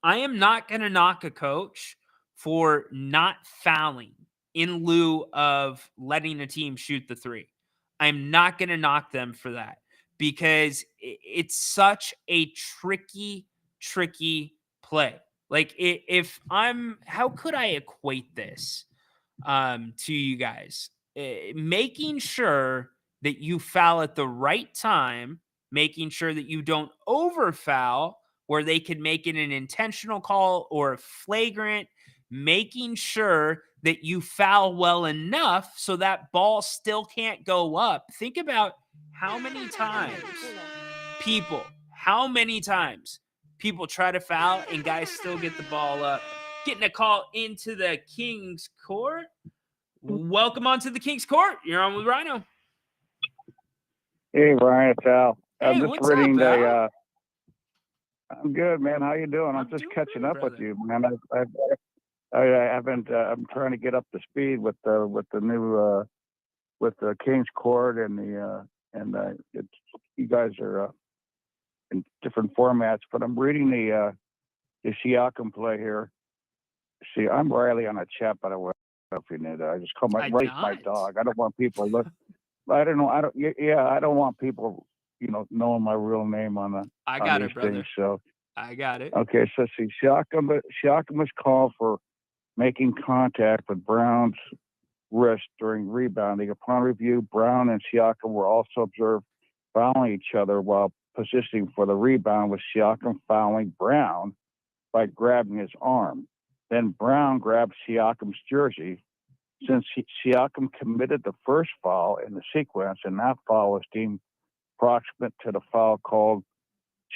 I am not going to knock a coach for not fouling in lieu of letting a team shoot the three. I'm not going to knock them for that because it's such a tricky play. Like how could I equate this to you guys? Making sure that you foul at the right time, making sure that you don't over foul where they could make it an intentional call or a flagrant, making sure that you foul well enough so that ball still can't go up. Think about how many times people try to foul and guys still get the ball up. Getting a call into the King's Court. Welcome on to the King's Court. You're on with Rhino. Hey, Ryan, it's Al. Hey, I'm just what's reading up, Al? I'm good, man. How you doing? I'm just doing catching good, up with brother. you, man. I haven't. I'm trying to get up to speed with the new with the King's Court and it's, you guys are in different formats. But I'm reading the Siakam play here. See, I'm Riley on a chat, but I don't know if you knew that. I just call my dog. I don't want people look. I don't know. I don't want people, knowing my real name on the. I got it, brother. Things, so I got it. Okay, so see, Siakam was called for making contact with Brown's wrist during rebounding. Upon review, Brown and Siakam were also observed fouling each other while positioning for the rebound, with Siakam fouling Brown by grabbing his arm. Then Brown grabbed Siakam's jersey. Since Siakam committed the first foul in the sequence, and that foul was deemed proximate to the foul called,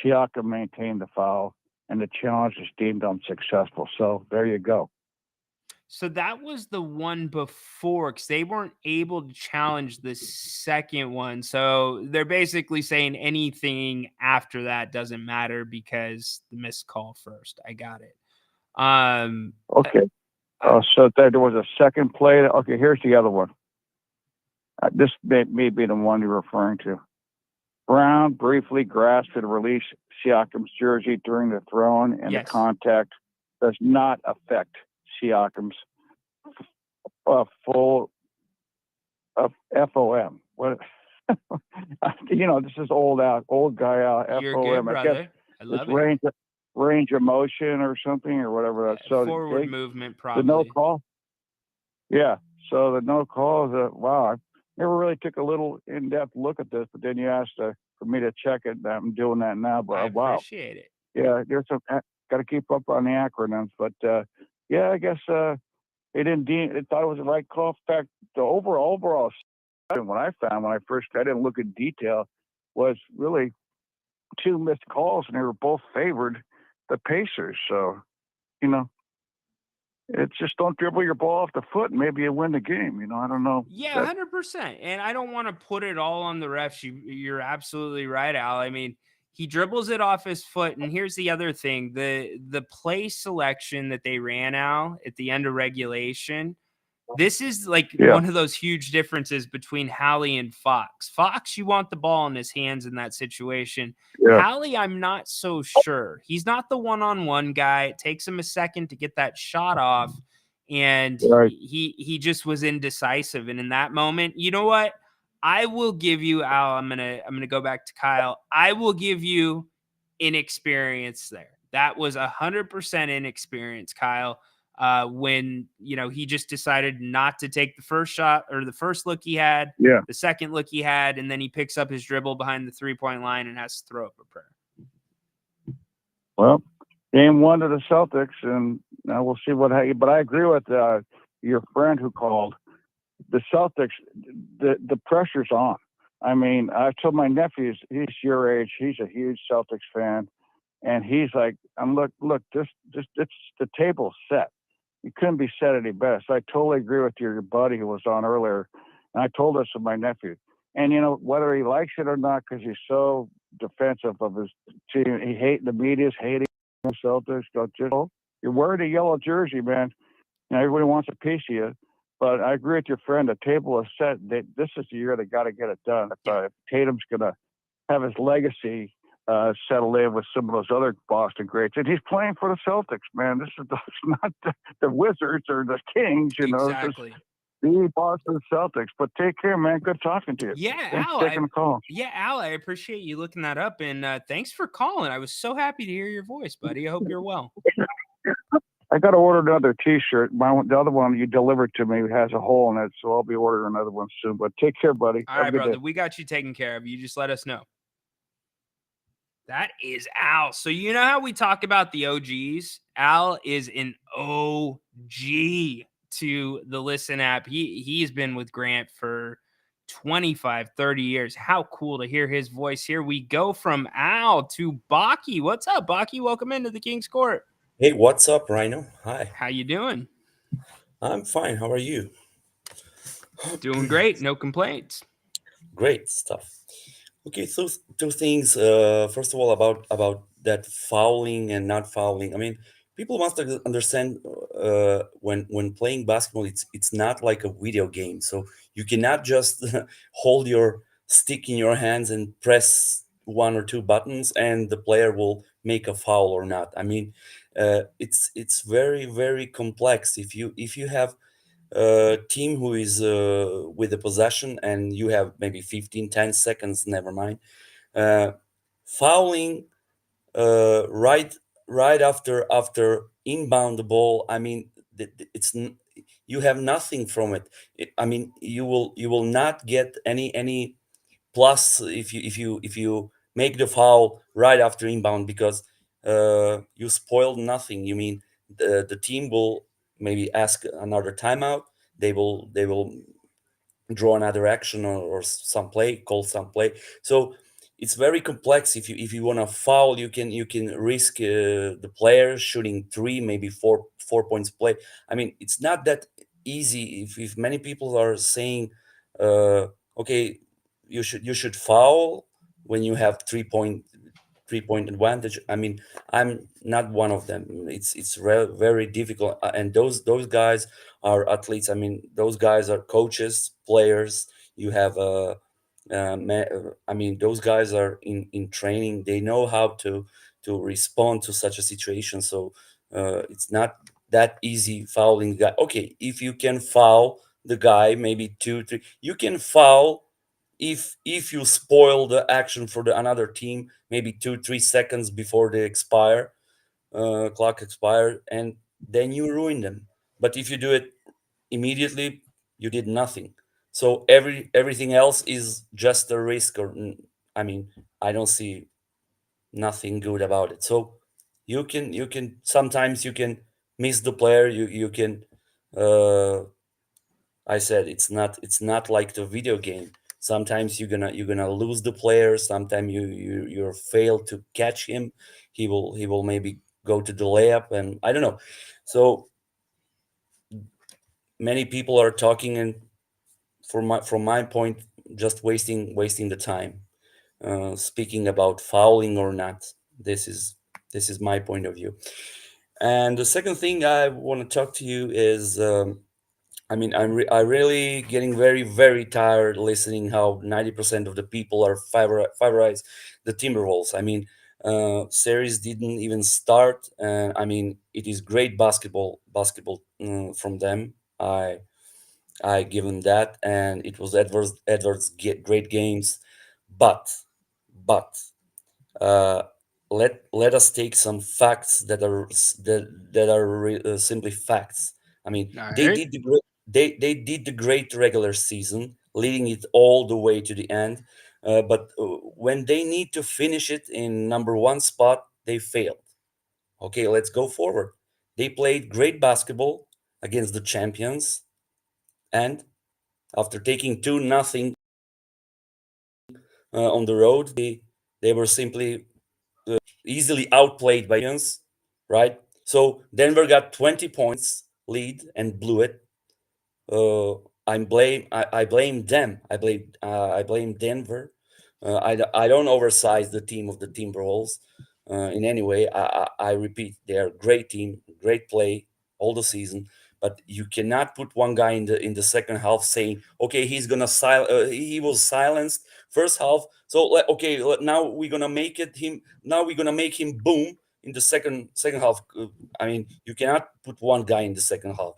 Siakam maintained the foul, and the challenge is deemed unsuccessful. So there you go. So that was the one before, because they weren't able to challenge the second one. So they're basically saying anything after that doesn't matter because the missed call first. I got it. Okay. So there was a second play. Okay, here's the other one. This may be the one you're referring to. Brown briefly grasped and released Siakam's jersey during the throwing, and the contact does not affect Siakam's full FOM. What? This is old guy out. You're FOM. good, brother. I love it. Range of motion or something or whatever. So forward movement, probably. The no call. Yeah. So the no call is wow. I never really took a little in-depth look at this, but then you asked for me to check it. I'm doing that now. But I appreciate it. Yeah, there's got to keep up on the acronyms. But I guess they didn't they thought it was the right call. In fact, the overall what I found when I didn't look in detail, was really two missed calls, and they were both favored the Pacers. So, it's just don't dribble your ball off the foot and maybe you win the game. I don't know. Yeah, 100%. And I don't want to put it all on the refs. You're absolutely right, Al. I mean, he dribbles it off his foot. And here's the other thing. The play selection that they ran out at the end of regulation, this is one of those huge differences between Hallie and Fox. Fox, you want the ball in his hands in that situation. Yeah. Hallie, I'm not so sure. He's not the one-on-one guy. It takes him a second to get that shot off, and he just was indecisive. And in that moment, you know what? I will give you, Al, I'm gonna go back to Kyle. I will give you inexperience there. That was 100% inexperience, Kyle. When he just decided not to take the first shot or the first look he had, the second look he had, and then he picks up his dribble behind the 3-point line and has to throw up a prayer. Well, Game one to the Celtics, and we'll see what happens. But I agree with your friend who called. The Celtics, the pressure's on. I mean, I told my nephew, he's your age, he's a huge Celtics fan, and he's like, look, just it's the table's set. You couldn't be set any better. So I totally agree with your buddy who was on earlier, and I told this to my nephew. And whether he likes it or not, because he's so defensive of his team, the media's hating the Celtics. You're wearing a yellow jersey, man. Everybody wants a piece of you. But I agree with your friend. The table is set. This is the year they got to get it done. If Tatum's going to have his legacy settle in with some of those other Boston greats, and he's playing for the Celtics, man. This is not the Wizards or the Kings, Exactly. The Boston Celtics. But take care, man. Good talking to you. Yeah, Thanks Al. for taking the call. Yeah, Al, I appreciate you looking that up, and thanks for calling. I was so happy to hear your voice, buddy. I hope you're well. I got to order another T-shirt. The other one you delivered to me has a hole in it, so I'll be ordering another one soon. But take care, buddy. All right, brother. We got you taken care of. You just let us know. That is Al. So you know how we talk about the OGs? Al is an OG to the Listen app. He's been with Grant for 25, 30 years. How cool to hear his voice. Here we go from Al to Baki. What's up, Baki? Welcome into the King's Court. Hey, what's up, Rhino? Hi. How you doing? I'm fine. How are you? Doing great. No complaints. Great stuff. Okay, so two things. First of all, about that fouling and not fouling. I mean, people must understand when playing basketball, it's not like a video game. So you cannot just hold your stick in your hands and press one or two buttons, and the player will make a foul or not. I mean, it's very, very complex. If you have a team who is with the possession and you have maybe 10 seconds, never mind, fouling right after inbound the ball. I mean, you have nothing from it. I mean, you will not get any plus if you make the foul right after inbound, because you spoiled nothing. You mean the team will maybe ask another timeout. They will draw another action, or call some play. So it's very complex. If you want to foul, you can risk the player shooting three, maybe four points play. I mean, it's not that easy. If many people are saying, okay, you should foul when you have 3-point advantage. I mean, I'm not one of them. It's very difficult, and those guys are athletes. I mean, those guys are coaches, players. You have I mean, those guys are in training. They know how to respond to such a situation. So it's not that easy fouling the guy. Okay, if you can foul the guy, maybe 2-3, you can foul if you spoil the action for another team, maybe 2-3 seconds before they expire, clock expire, and then you ruin them. But if you do it immediately, you did nothing. So everything else is just a risk. I mean, I don't see nothing good about it. So you can sometimes you can miss the player. You can. I said it's not like the video game. Sometimes you're gonna lose the player. Sometimes you're fail to catch him. He will maybe go to the layup, and I don't know. So many people are talking, and from my point, just wasting the time, speaking about fouling or not. This is my point of view. And the second thing I want to talk to you is, I mean, I really getting very, very tired listening how 90% of the people are favorites the Timberwolves. I mean, series didn't even start, and I mean, it is great basketball from them. I give him that, and it was Edwards great games, but uh, let us take some facts that are simply facts. I mean, All they right. did the great they did the great regular season, leading it all the way to the end. But when they need to finish it in number one spot, they failed. Okay, let's go forward. They played great basketball against the champions, and after taking 2-0 on the road, they were simply easily outplayed by champions, right? So Denver got 20 points lead and blew it. I blame them. I blame Denver. I don't oversize the team of the Timberwolves in any way. I repeat, they are a great team, great play all the season. But you cannot put one guy in the second half saying, okay, he was silenced first half. So now we're gonna make it him. Now we're gonna make him boom in the second half. I mean, you cannot put one guy in the second half.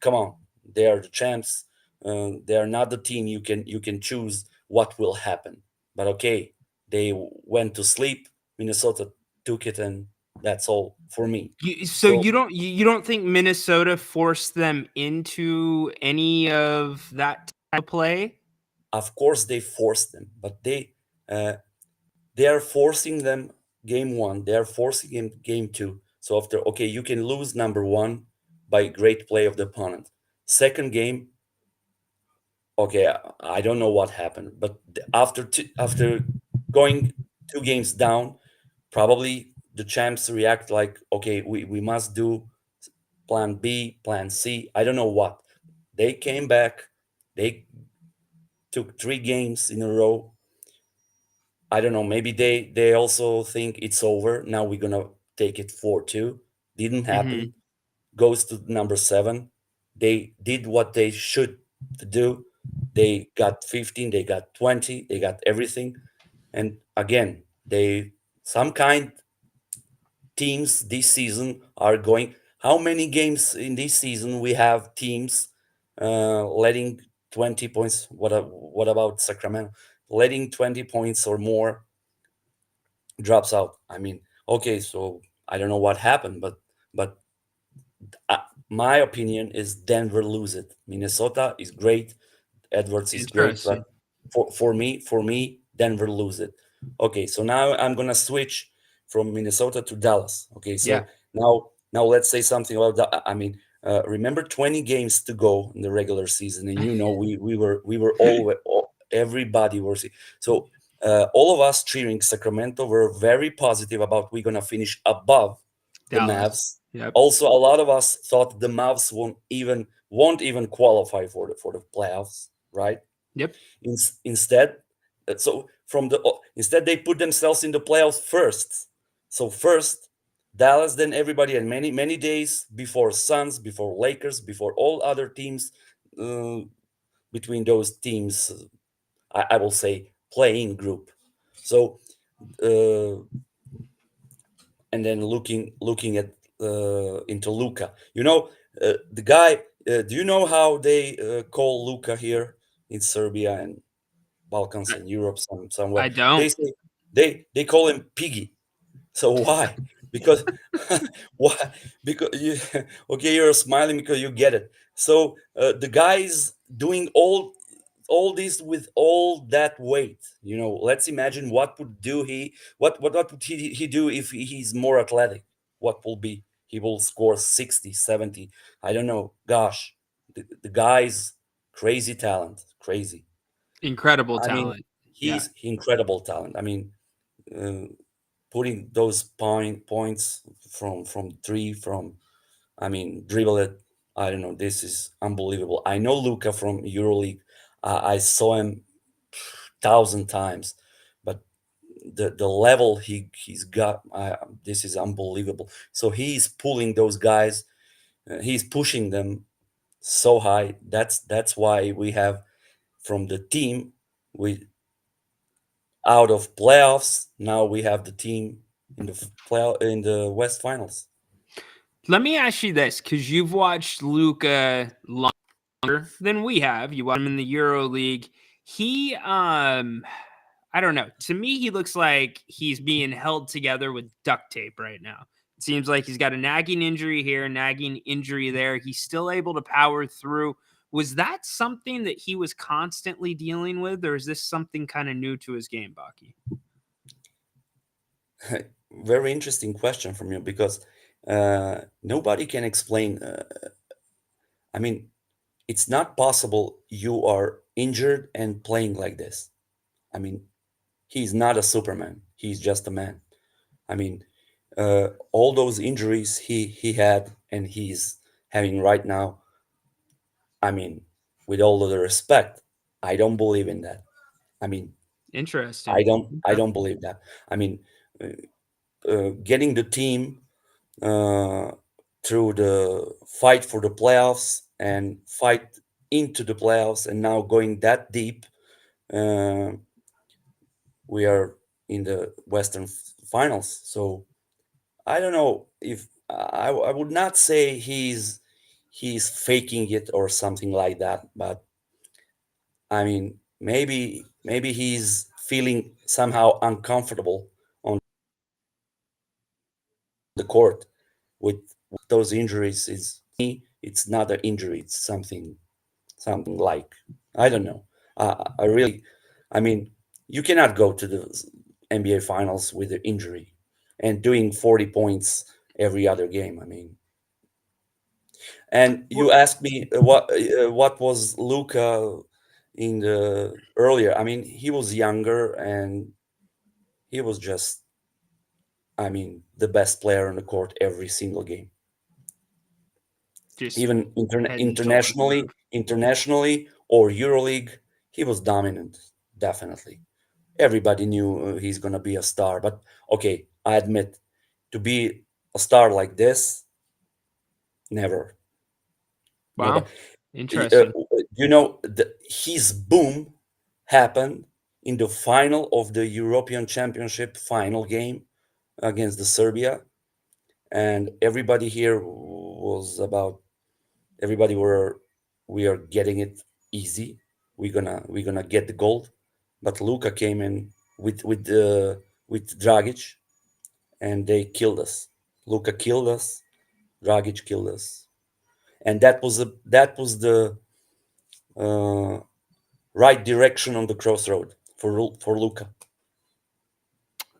Come on, they are the champs. They are not the team you can choose what will happen. But okay, they went to sleep. Minnesota took it, and that's all for me. So you don't think Minnesota forced them into any of that type of play? Of course, they forced them, but they are forcing them game one. They are forcing him game two. So after, okay, you can lose number one by great play of the opponent. Second game, okay, I don't know what happened, but after going 2 games down, probably the champs react like, okay, we must do plan B, plan C. I don't know what. They came back. They took 3 games in a row. I don't know. Maybe they also think it's over. Now we're gonna take it 4-2. Didn't happen. Goes to number 7. They did what they should do. They got 15. They got 20. They got everything. And again, some kind teams this season are going. How many games in this season we have teams letting 20 points? What about Sacramento? Letting 20 points or more drops out. I mean, okay, so I don't know what happened, but my opinion is Denver lose it. Minnesota is great. Edwards is great, but Interesting. for me, Denver lose it. Okay, so now I'm gonna switch from Minnesota to Dallas. Okay, so Yeah. now let's say something about that. I mean, remember 20 games to go in the regular season, and we were everybody was so all of us cheering Sacramento were very positive about we're gonna finish above the Dallas. Mavs. Yep. Also, a lot of us thought the Mavs won't even qualify for the playoffs, right? Yep. Instead, instead they put themselves in the playoffs first. So first Dallas, then everybody, and many days before Suns, before Lakers, before all other teams. Between those teams, I will say playing group. So and then looking at into Luka. The guy. Do you know how they call Luka here in Serbia and Balkans and Europe somewhere? I don't. They say they call him Piggy. So why? Because why? Because you okay, you're smiling because you get it. So the guy is doing all this with all that weight. Let's imagine what would would he do if he's more athletic. What will be? He will score 60, 70. I don't know. Gosh, the guy's crazy talent, crazy. Incredible I mean, talent. he's incredible talent. I mean, uh, putting those points from three, I mean, dribble it. I don't know. This is unbelievable. I know Luca from EuroLeague. I saw him 1,000 times, but the level he's got, this is unbelievable. So he's pulling those guys. He's pushing them so high. That's why we have from the team we out of playoffs. Now we have the team in the in the West Finals. Let me ask you this, because you've watched Luka longer than we have. You watched him in the Euro League. He, I don't know. To me, he looks like he's being held together with duct tape right now. It seems like he's got a nagging injury here, nagging injury there. He's still able to power through. Was that something that he was constantly dealing with, or is this something kind of new to his game, Baki? very interesting question from you, because nobody can explain. I mean, it's not possible you are injured and playing like this. I mean, he's not a Superman. He's just a man. I mean, all those injuries he had and he's having right now. I mean, with all the respect, I don't believe in that. I mean, Interesting. I don't believe that. I mean, getting the team uh, through the fight for the playoffs and fight into the playoffs, and now going that deep, uh, we are in the Western Finals. So I don't know if I would not say he's faking it or something like that, but I mean, maybe he's feeling somehow uncomfortable on the court with those injuries. Is it's not an injury, it's something like, I don't know. I really, I mean, you cannot go to the NBA finals with an injury and doing 40 points every other game. I mean, and you asked me what was Luca in the earlier. I mean, he was younger and he was just, I mean, the best player on the court every single game. Just Even head and shoulders above. internationally or EuroLeague, he was dominant. Definitely, everybody knew he's gonna be a star. But okay, I admit, to be a star like this, never, never. Wow. Interesting. You know, his boom happened in the final of the European Championship final game against the Serbia, and everybody here was about, everybody were, we are getting it easy. We're gonna get the gold, but Luka came in with Dragic, and they killed us. Luka killed us. Dragic killed us, and that was the uh, right direction on the crossroad for Luka.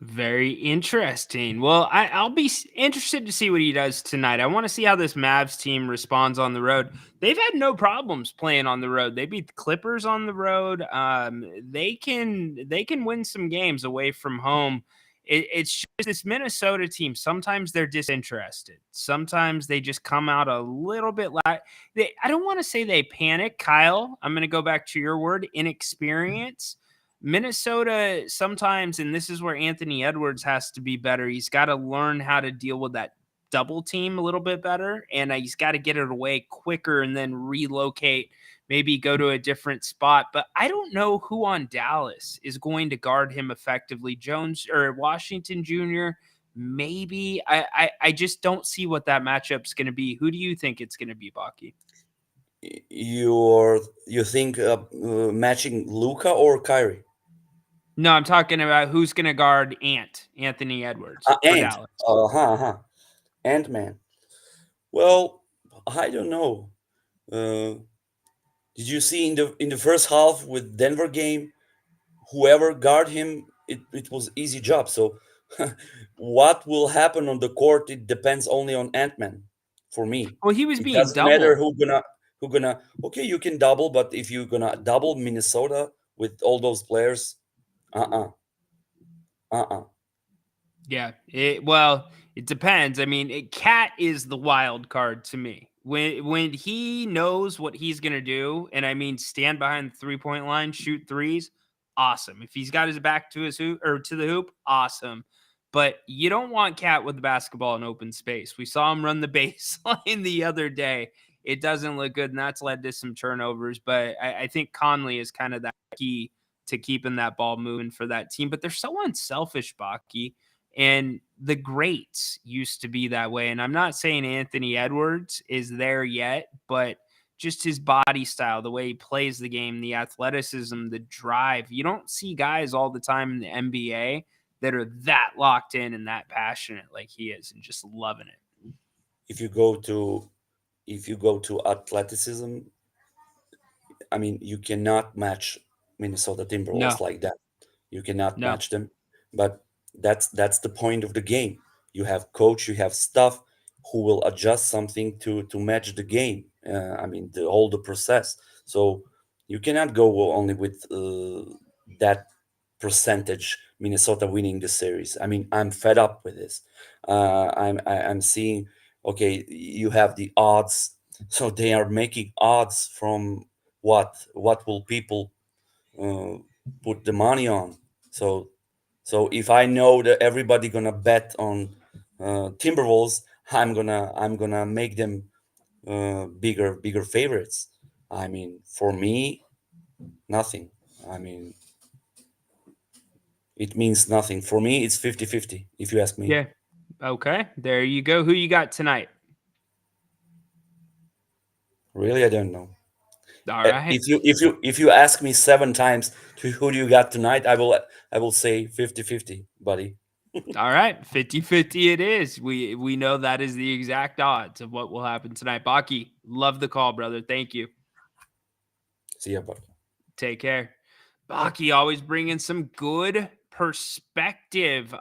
Very interesting. Well, I'll be interested to see what he does tonight. I want to see how this Mavs team responds on the road. They've had no problems playing on the road. They beat the Clippers on the road. They can win some games away from home. It's just this Minnesota team. Sometimes they're disinterested. Sometimes they just come out a little bit like I don't want to say they panic, Kyle. I'm going to go back to your word, inexperience. Minnesota sometimes, and this is where Anthony Edwards has to be better. He's got to learn how to deal with that double team a little bit better, and he's got to get it away quicker and then relocate, maybe go to a different spot. But I don't know who on Dallas is going to guard him effectively. Jones or Washington Jr. Maybe I just don't see what that matchup's going to be. Who do you think it's going to be, Baki? You think matching Luka or Kyrie? No, I'm talking about who's going to guard Anthony Edwards for Dallas. Ant-Man. Well, I don't know. Did you see in the first half with Denver game, whoever guard him, it was easy job. So what will happen on the court, it depends only on Ant-Man for me. Well, he was It being doesn't matter doubled. who gonna okay, you can double, but if you're gonna double Minnesota with all those players, Yeah. It depends. I mean, Cat is the wild card to me. When he knows what he's gonna do, and I mean stand behind the 3-point line, shoot threes, awesome. If he's got his back to his hoop or to the hoop, awesome. But you don't want Cat with the basketball in open space. We saw him run the baseline the other day. It doesn't look good, and that's led to some turnovers. But I think Conley is kind of that key to keeping that ball moving for that team. But they're so unselfish, Baki. And the greats used to be that way. And I'm not saying Anthony Edwards is there yet, but just his body style, the way he plays the game, the athleticism, the drive. You don't see guys all the time in the NBA that are that locked in and that passionate like he is and just loving it. If you go to athleticism, I mean, you cannot match Minnesota Timberwolves like that. You cannot match them. But That's the point of the game. You have coach, you have staff who will adjust something to match the game. I mean, the process. So you cannot go only with that percentage Minnesota winning the series. I mean, I'm fed up with this. I'm seeing, okay, you have the odds, so they are making odds from what will people uh, put the money on. So if I know that everybody gonna bet on Timberwolves, I'm gonna make them bigger favorites. I mean, for me, nothing. I mean, it means nothing. For me, it's 50-50, if you ask me. Yeah. Okay. There you go. Who you got tonight? Really, I don't know. All right. If you ask me 7 times who do you got tonight, I will say 50-50, buddy. All right. 50-50 it is. We know that is the exact odds of what will happen tonight. Baki, love the call, brother. Thank you. See ya, buddy. Take care. Baki always bringing some good perspective.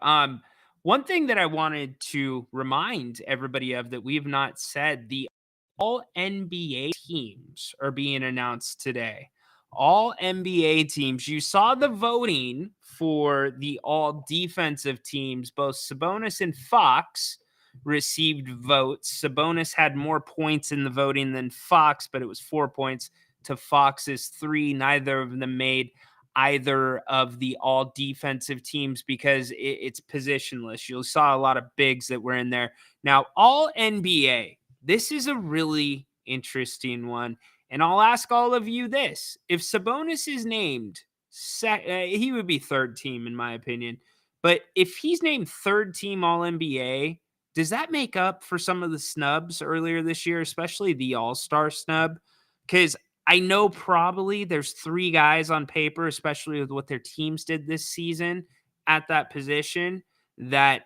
One thing that I wanted to remind everybody of that we have not said, the all NBA teams are being announced today. All NBA teams. You saw the voting for the all defensive teams. Both Sabonis and Fox received votes. Sabonis had more points in the voting than Fox, but it was 4 points to Fox's 3. Neither of them made either of the all defensive teams because it's positionless. You saw a lot of bigs that were in there. Now, all NBA, this is a really interesting one. And I'll ask all of you this. If Sabonis is named, he would be third team in my opinion. But if he's named third team all NBA, does that make up for some of the snubs earlier this year, especially the all-star snub? Because I know probably there's 3 guys on paper, especially with what their teams did this season at that position, that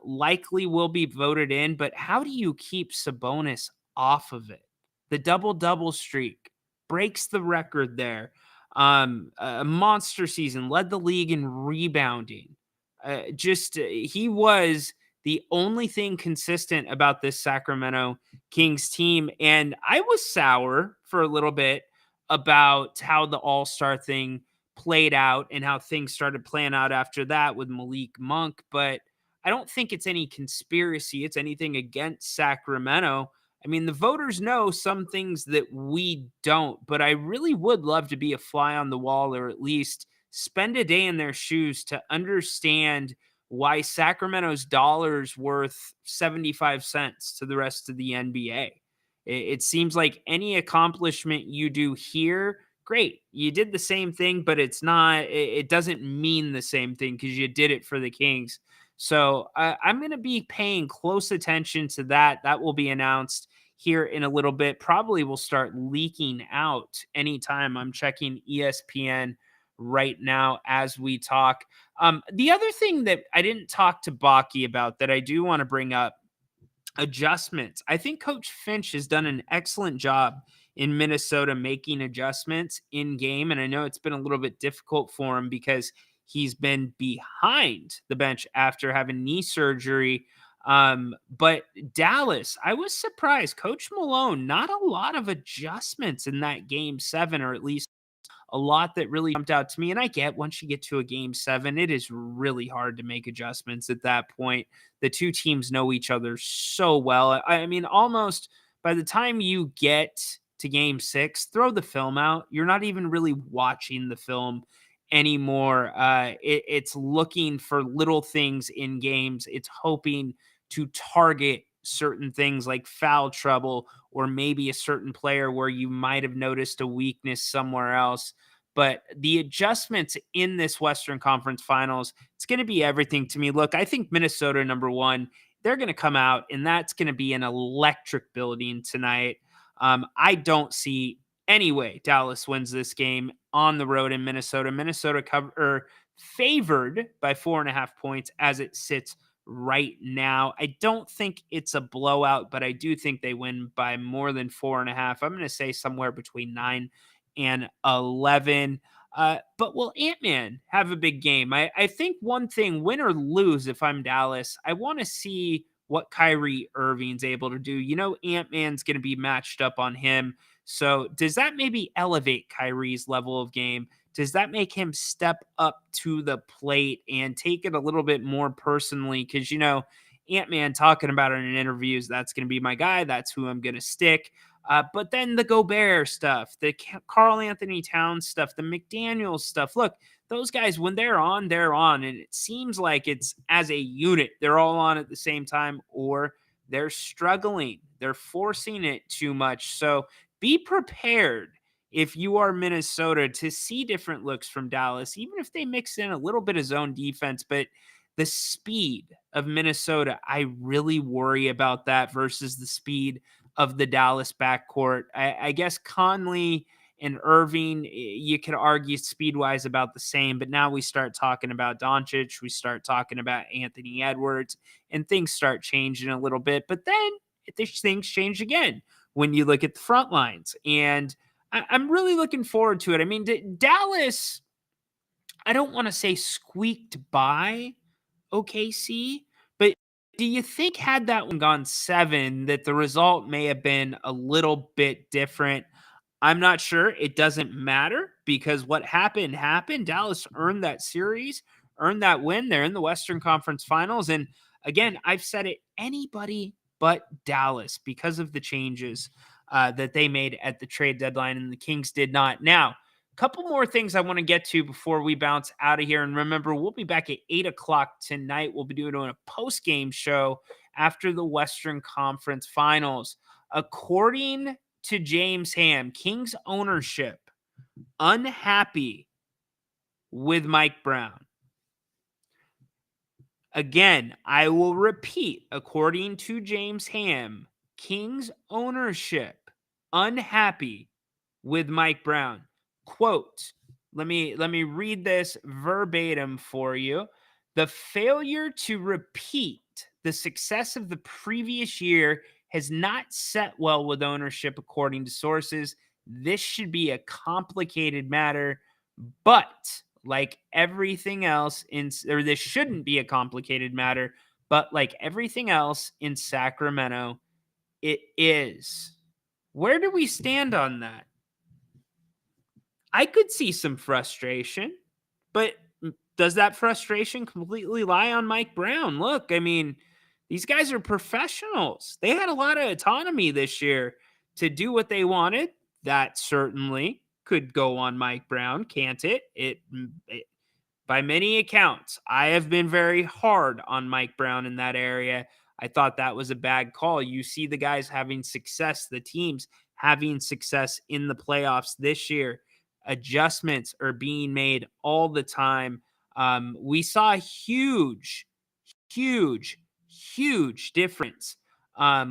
likely will be voted in. But how do you keep Sabonis off of it? The double-double streak breaks the record there. A monster season, led the league in rebounding. He was the only thing consistent about this Sacramento Kings team. And I was sour for a little bit about how the All-Star thing played out and how things started playing out after that with Malik Monk. But I don't think it's any conspiracy. It's anything against Sacramento. I mean, the voters know some things that we don't, but I really would love to be a fly on the wall or at least spend a day in their shoes to understand why Sacramento's dollar's worth 75 cents to the rest of the NBA. It seems like any accomplishment you do here, great. You did the same thing, but it doesn't mean the same thing because you did it for the Kings. So I'm going to be paying close attention to that. That will be announced here in a little bit. Probably will start leaking out anytime. I'm checking ESPN right now as we talk. The other thing that I didn't talk to Baki about that I do want to bring up, adjustments. I think Coach Finch has done an excellent job in Minnesota making adjustments in game. And I know it's been a little bit difficult for him because he's been behind the bench after having knee surgery. But Dallas, I was surprised. Coach Malone, not a lot of adjustments in that game 7, or at least a lot that really jumped out to me. And I get once you get to a game 7, it is really hard to make adjustments at that point. The two teams know each other so well. I mean, almost by the time you get to game 6, throw the film out. You're not even really watching the film anymore. It's looking for little things in games. It's hoping to target certain things like foul trouble or maybe a certain player where you might have noticed a weakness somewhere else. But the adjustments in this Western Conference Finals, it's going to be everything to me. Look, I think Minnesota, number 1, they're going to come out, and that's going to be an electric building tonight. I don't see any way Dallas wins this game on the road in Minnesota. Minnesota favored by 4.5 points as it sits right now. I don't think it's a blowout, but I do think they win by more than 4.5. I'm going to say somewhere between 9 and 11. But will Ant-Man have a big game? I think one thing, win or lose, if I'm Dallas, I want to see what Kyrie Irving's able to do. You know, Ant-Man's going to be matched up on him. So does that maybe elevate Kyrie's level of game? Does that make him step up to the plate and take it a little bit more personally? Because, you know, Ant-Man talking about it in interviews, that's going to be my guy. That's who I'm going to stick. But then the Gobert stuff, the Karl Anthony Towns stuff, the McDaniels stuff. Look, those guys, when they're on, they're on. And it seems like it's as a unit, they're all on at the same time, or they're struggling. They're forcing it too much. So be prepared if you are Minnesota to see different looks from Dallas, even if they mix in a little bit of zone defense. But the speed of Minnesota, I really worry about that versus the speed of the Dallas backcourt. I guess Conley and Irving, you could argue speed-wise about the same, but now we start talking about Doncic, we start talking about Anthony Edwards, and things start changing a little bit. But then things change again when you look at the front lines. And I'm really looking forward to it. I mean, Dallas, I don't want to say squeaked by OKC, but do you think had that one gone 7, that the result may have been a little bit different? I'm not sure. It doesn't matter because what happened happened. Dallas earned that series, earned that win. They're in the Western Conference Finals. And again, I've said it, anybody but Dallas because of the changes that they made at the trade deadline, and the Kings did not. Now, couple more things I want to get to before we bounce out of here. And remember, we'll be back at 8 o'clock tonight. We'll be doing a post-game show after the Western Conference Finals. According to James Ham, Kings ownership unhappy with Mike Brown. Again, I will repeat, according to James Ham, Kings ownership unhappy with Mike Brown. Quote, let me read this verbatim for you. The failure to repeat the success of the previous year has not set well with ownership, according to sources. This should be a complicated matter, but like everything else this shouldn't be a complicated matter, but like everything else in Sacramento, it is. Where do we stand on that? I could see some frustration, but does that frustration completely lie on Mike Brown? Look, I mean, these guys are professionals. They had a lot of autonomy this year to do what they wanted. That certainly could go on Mike Brown, can't it? It by many accounts, I have been very hard on Mike Brown in that area. I thought that was a bad call. You see the guys having success, the teams having success in the playoffs this year. Adjustments are being made all the time. We saw a huge difference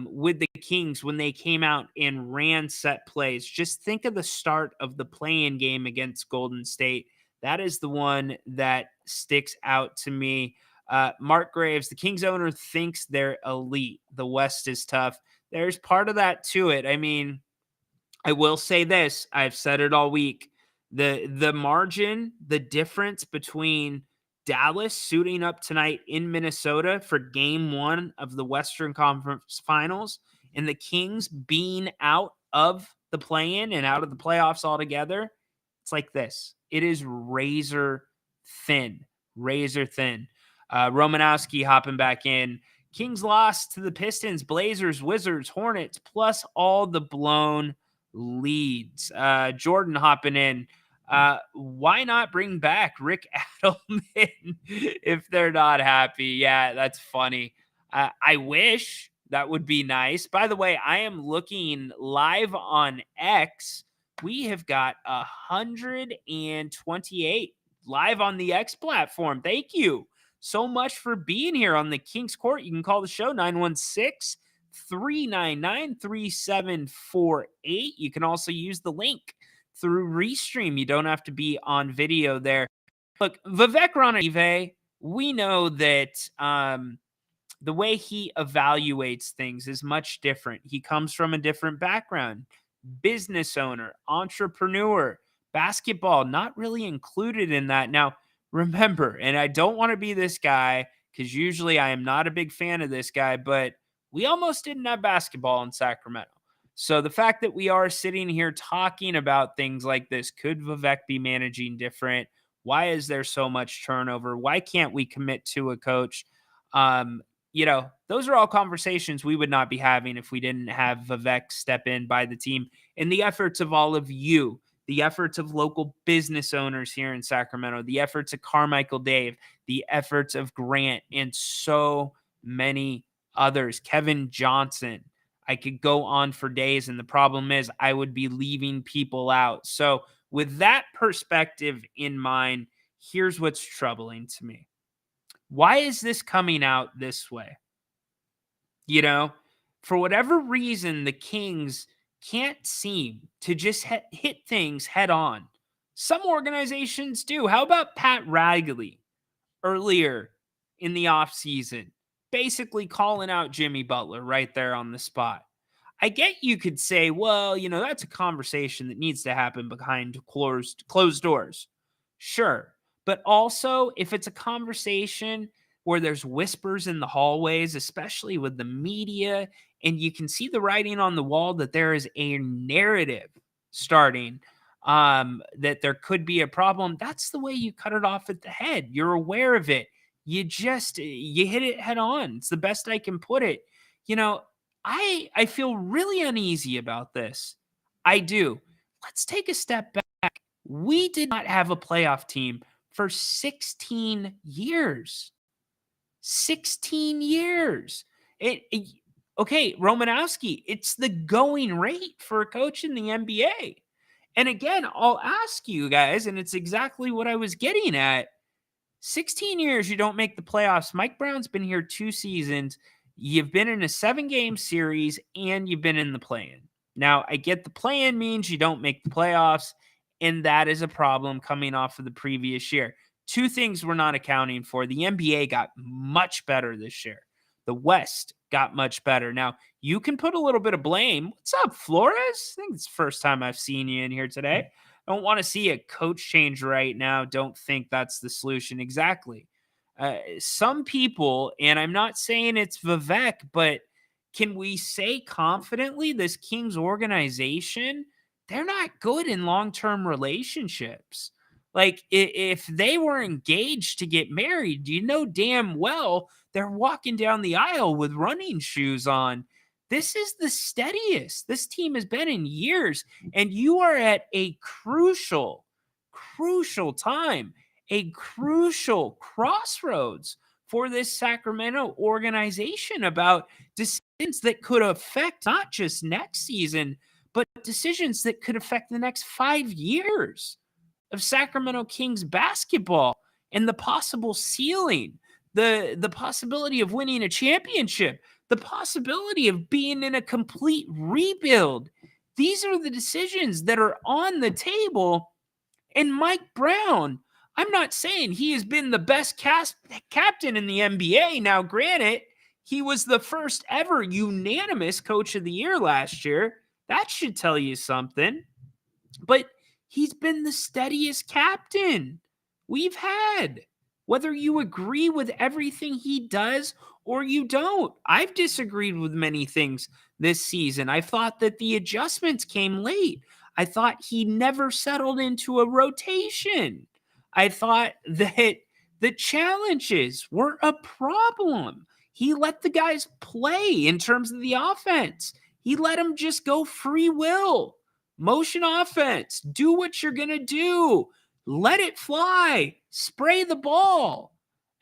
with the Kings when they came out and ran set plays. Just think of the start of the play-in game against Golden State. That is the one that sticks out to me. Mark Graves, the Kings owner, thinks they're elite. The West is tough. There's part of that to it. I mean, I will say this. I've said it all week. The margin, the difference between Dallas suiting up tonight in Minnesota for game 1 of the Western Conference Finals and the Kings being out of the play-in and out of the playoffs altogether, it's like this. It is razor thin. Romanowski hopping back in. Kings lost to the Pistons, Blazers, Wizards, Hornets, plus all the blown leads. Jordan hopping in. Why not bring back Rick Adelman if they're not happy? Yeah, that's funny. I wish that would be nice. By the way, I am looking live on X. We have got 128 live on the X platform. Thank you so much for being here on the Kings Court. You can call the show 916-399-3748. You can also use the link through Restream. You don't have to be on video there. Look, Vivek Ranadive, we know that the way he evaluates things is much different. He comes from a different background. Business owner, entrepreneur, Basketball, not really included in that. Now, remember, and I don't want to be this guy because usually I am not a big fan of this guy, but we almost didn't have basketball in Sacramento. So the fact that we are sitting here talking about things like this, could Vivek be managing different? Why is there so much turnover? Why can't we commit to a coach? Those are all conversations we would not be having if we didn't have Vivek step in by the team, and the efforts of all of you, the efforts of local business owners here in Sacramento, the efforts of Carmichael Dave, the efforts of Grant, and so many others. Kevin Johnson. I could go on for days, and the problem is I would be leaving people out. So with that perspective in mind, here's what's troubling to me. Why is this coming out this way? For whatever reason, the Kings can't seem to just hit things head on. Some organizations do. How about Pat Riley earlier in the offseason, basically calling out Jimmy Butler right there on the spot? I get you could say, well, that's a conversation that needs to happen behind closed doors. Sure. But also, if it's a conversation where there's whispers in the hallways, especially with the media, and you can see the writing on the wall that there is a narrative starting, that there could be a problem, that's the way you cut it off at the head. You're aware of it. You hit it head on. It's the best I can put it. I feel really uneasy about this. I do. Let's take a step back. We did not have a playoff team for 16 years. 16 years. Okay, Romanowski, it's the going rate for a coach in the NBA. And again, I'll ask you guys, and it's exactly what I was getting at. 16 years, you don't make the playoffs. Mike Brown's been here 2 seasons. You've been in a 7-game series, and you've been in the play-in. Now, I get the play-in means you don't make the playoffs, and that is a problem coming off of the previous year. 2 things we're not accounting for. The NBA got much better this year. The West got much better. Now, you can put a little bit of blame. What's up, Flores? I think it's the first time I've seen you in here today. I don't want to see a coach change right now. Don't think that's the solution exactly. Some people, and I'm not saying it's Vivek, but can we say confidently this Kings organization, they're not good in long-term relationships. Like, if they were engaged to get married, you know damn well they're walking down the aisle with running shoes on. This is the steadiest this team has been in years, and you are at a crucial time, a crucial crossroads for this Sacramento organization about decisions that could affect not just next season, but decisions that could affect the next 5 years of Sacramento Kings basketball and the possible ceiling, the possibility of winning a championship, the possibility of being in a complete rebuild. These are the decisions that are on the table. And Mike Brown, I'm not saying he has been the best captain in the NBA. Now, granted, he was the first ever unanimous coach of the year last year. That should tell you something. But he's been the steadiest captain we've had. Whether you agree with everything he does or you don't. I've disagreed with many things this season. I thought that the adjustments came late. I thought he never settled into a rotation. I thought that the challenges were a problem. He let the guys play in terms of the offense. He let them just go free will. Motion offense. Do what you're going to do. Let it fly. Spray the ball.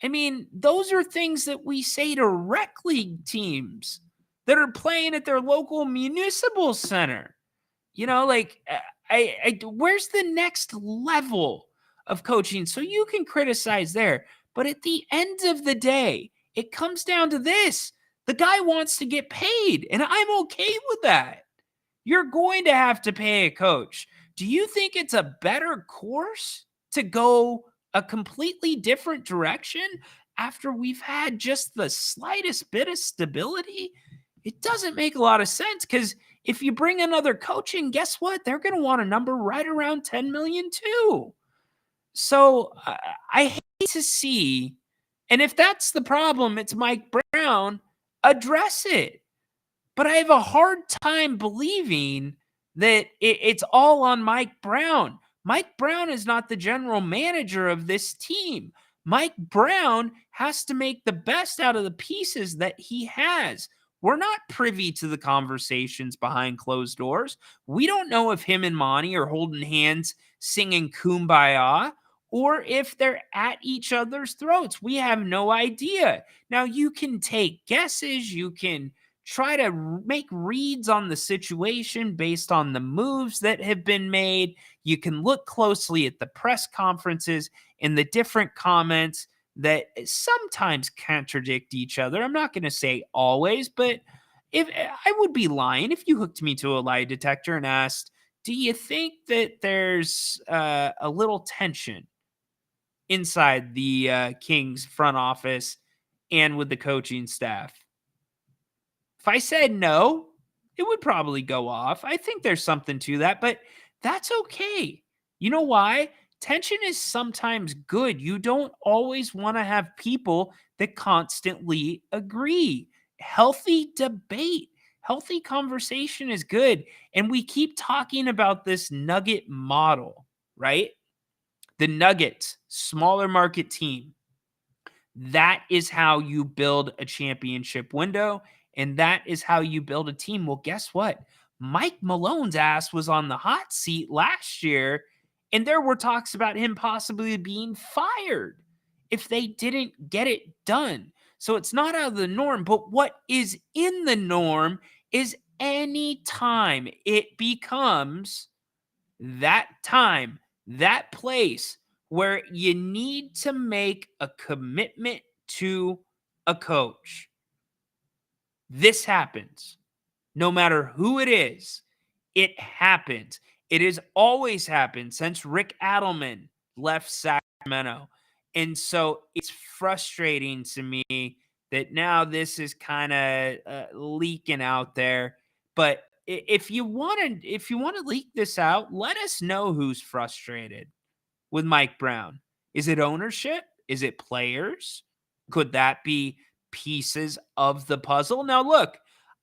I mean, those are things that we say to rec league teams that are playing at their local municipal center. Where's the next level of coaching? So you can criticize there. But at the end of the day, it comes down to this. The guy wants to get paid, and I'm okay with that. You're going to have to pay a coach. Do you think it's a better course to go a completely different direction after we've had just the slightest bit of stability? It doesn't make a lot of sense, because If you bring another coach in, guess what? They're going to want a number right around 10 million too. So I hate to see, and if that's the problem, it's Mike Brown, address it. But I have a hard time believing that it's all on Mike Brown. Mike Brown is not the general manager of this team. Mike Brown has to make the best out of the pieces that he has. We're not privy to the conversations behind closed doors. We don't know if him and Monty are holding hands singing Kumbaya or if they're at each other's throats. We have no idea. Now, you can take guesses. You can try to make reads on the situation based on the moves that have been made. You can look closely at the press conferences and the different comments that sometimes contradict each other. I'm not going to say always, but if I would be lying if you hooked me to a lie detector and asked, do you think that there's a little tension inside the Kings front office and with the coaching staff? If I said no, it would probably go off. I think there's something to that, but that's okay. You know why? Tension is sometimes good. You don't always want to have people that constantly agree. Healthy debate, healthy conversation is good. And we keep talking about this nugget model, right? The Nuggets, smaller market team. That is how you build a championship window. And that is how you build a team. Well, guess what? Mike Malone's ass was on the hot seat last year, and there were talks about him possibly being fired if they didn't get it done. So it's not out of the norm. But what is in the norm is any time it becomes that time, that place where you need to make a commitment to a coach. This happens. No matter who it is, it happens. It has always happened since Rick Adelman left Sacramento. And so it's frustrating to me that now this is kind of leaking out there. But if you want to leak this out, let us know who's frustrated with Mike Brown. Is it ownership? Is it players? Could that be pieces of the puzzle? Now, look,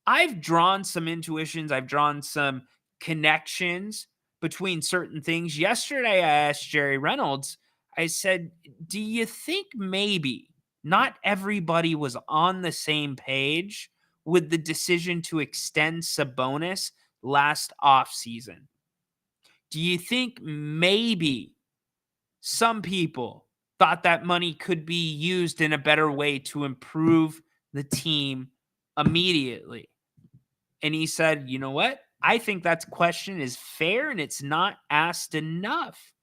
I've drawn some intuitions. I've drawn some connections between certain things. Yesterday, I asked Jerry Reynolds, I said, do you think maybe not everybody was on the same page with the decision to extend Sabonis last offseason? Do you think maybe some people thought that money could be used in a better way to improve the team immediately? And he said, you know what? I think that question is fair and it's not asked enough.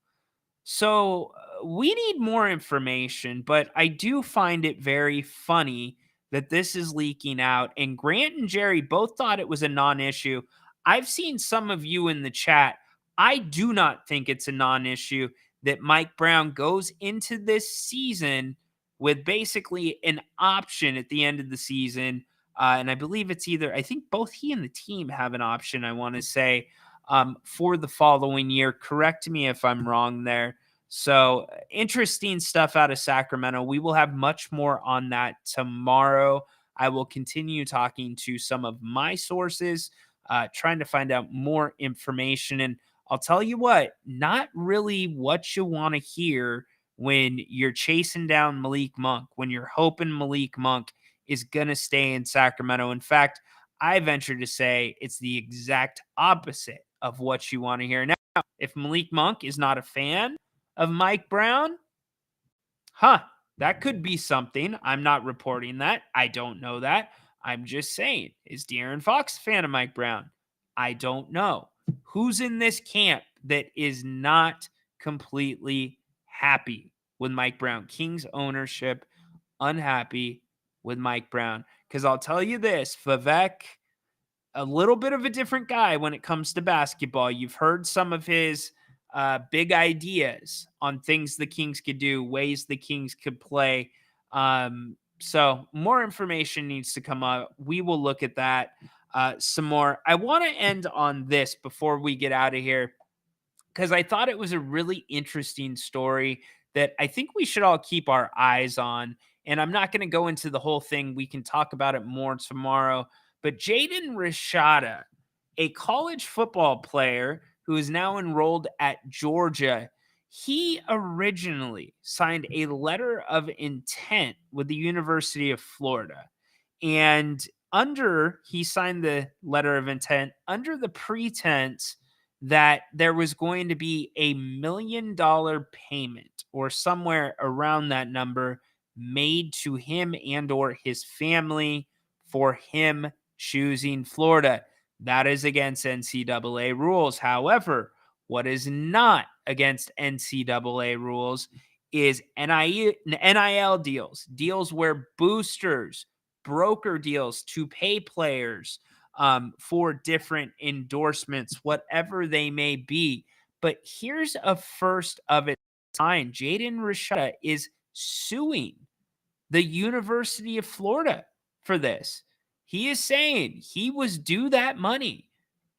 So we need more information, but I do find it very funny that this is leaking out. And Grant and Jerry both thought it was a non-issue. I've seen some of you in the chat. I do not think it's a non-issue that Mike Brown goes into this season with basically an option at the end of the season. And I believe it's I think both he and the team have an option, I want to say, for the following year. Correct me if I'm wrong there. So interesting stuff out of Sacramento. We will have much more on that tomorrow. I will continue talking to some of my sources, trying to find out more information. And I'll tell you what, not really what you want to hear when you're chasing down Malik Monk, when you're hoping Malik Monk is going to stay in Sacramento. In fact, I venture to say it's the exact opposite of what you want to hear. Now, if Malik Monk is not a fan of Mike Brown, that could be something. I'm not reporting that. I don't know that. I'm just saying, is De'Aaron Fox a fan of Mike Brown? I don't know. Who's in this camp that is not completely happy with Mike Brown? Kings ownership unhappy with Mike Brown. Because I'll tell you this, Vivek, a little bit of a different guy when it comes to basketball. You've heard some of his big ideas on things the Kings could do, ways the Kings could play. So more information needs to come up. We will look at that. some more. I want to end on this before we get out of here, because I thought it was a really interesting story that I think we should all keep our eyes on. And I'm not going to go into the whole thing. We can talk about it more tomorrow. But Jaden Rashada, a college football player who is now enrolled at Georgia, he originally signed a letter of intent with the University of Florida. And he signed the letter of intent under the pretense that there was going to be $1 million payment or somewhere around that number made to him and or his family for him choosing Florida. That is against NCAA rules. However, what is not against NCAA rules is NIL deals where boosters broker deals to pay players for different endorsements, whatever they may be. But here's a first of its kind. Jaden Rashada is suing the University of Florida for this. He is saying he was due that money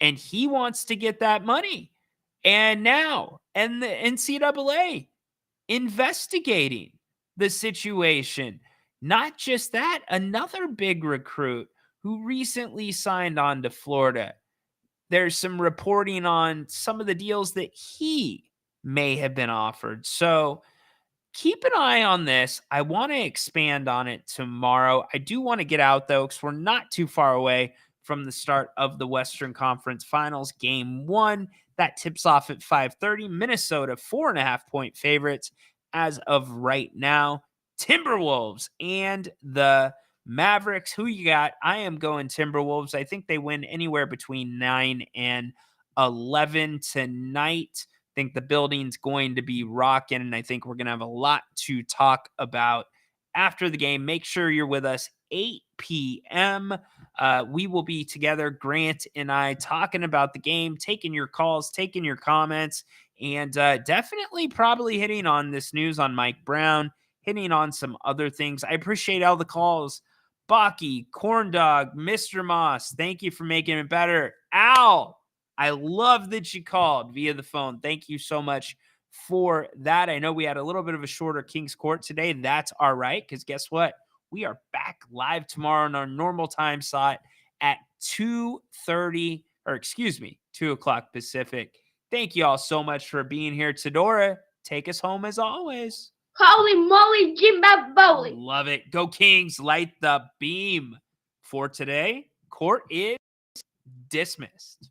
and he wants to get that money. And now, and the NCAA investigating the situation. Not just that, another big recruit who recently signed on to Florida. There's some reporting on some of the deals that he may have been offered. So keep an eye on this. I want to expand on it tomorrow. I do want to get out, though, because we're not too far away from the start of the Western Conference Finals. Game 1, that tips off at 5:30. Minnesota, 4.5-point favorites as of right now. Timberwolves and the Mavericks. Who you got? I am going Timberwolves. I think they win anywhere between 9 and 11 tonight. I think the building's going to be rocking, and I think we're going to have a lot to talk about after the game. Make sure you're with us 8 p.m. We will be together, Grant and I, talking about the game, taking your calls, taking your comments, and definitely probably hitting on this news on Mike Brown, hitting on some other things. I appreciate all the calls. Baki, Corn Dog, Mr. Moss, thank you for making it better. Al, I love that you called via the phone. Thank you so much for that. I know we had a little bit of a shorter King's Court today. That's all right, because guess what? We are back live tomorrow on our normal time slot at 2:30, or excuse me, 2 o'clock Pacific. Thank you all so much for being here. Tedora, take us home as always. Holy moly, Jimbo Bowling. Love it. Go Kings, light the beam. For today, court is dismissed.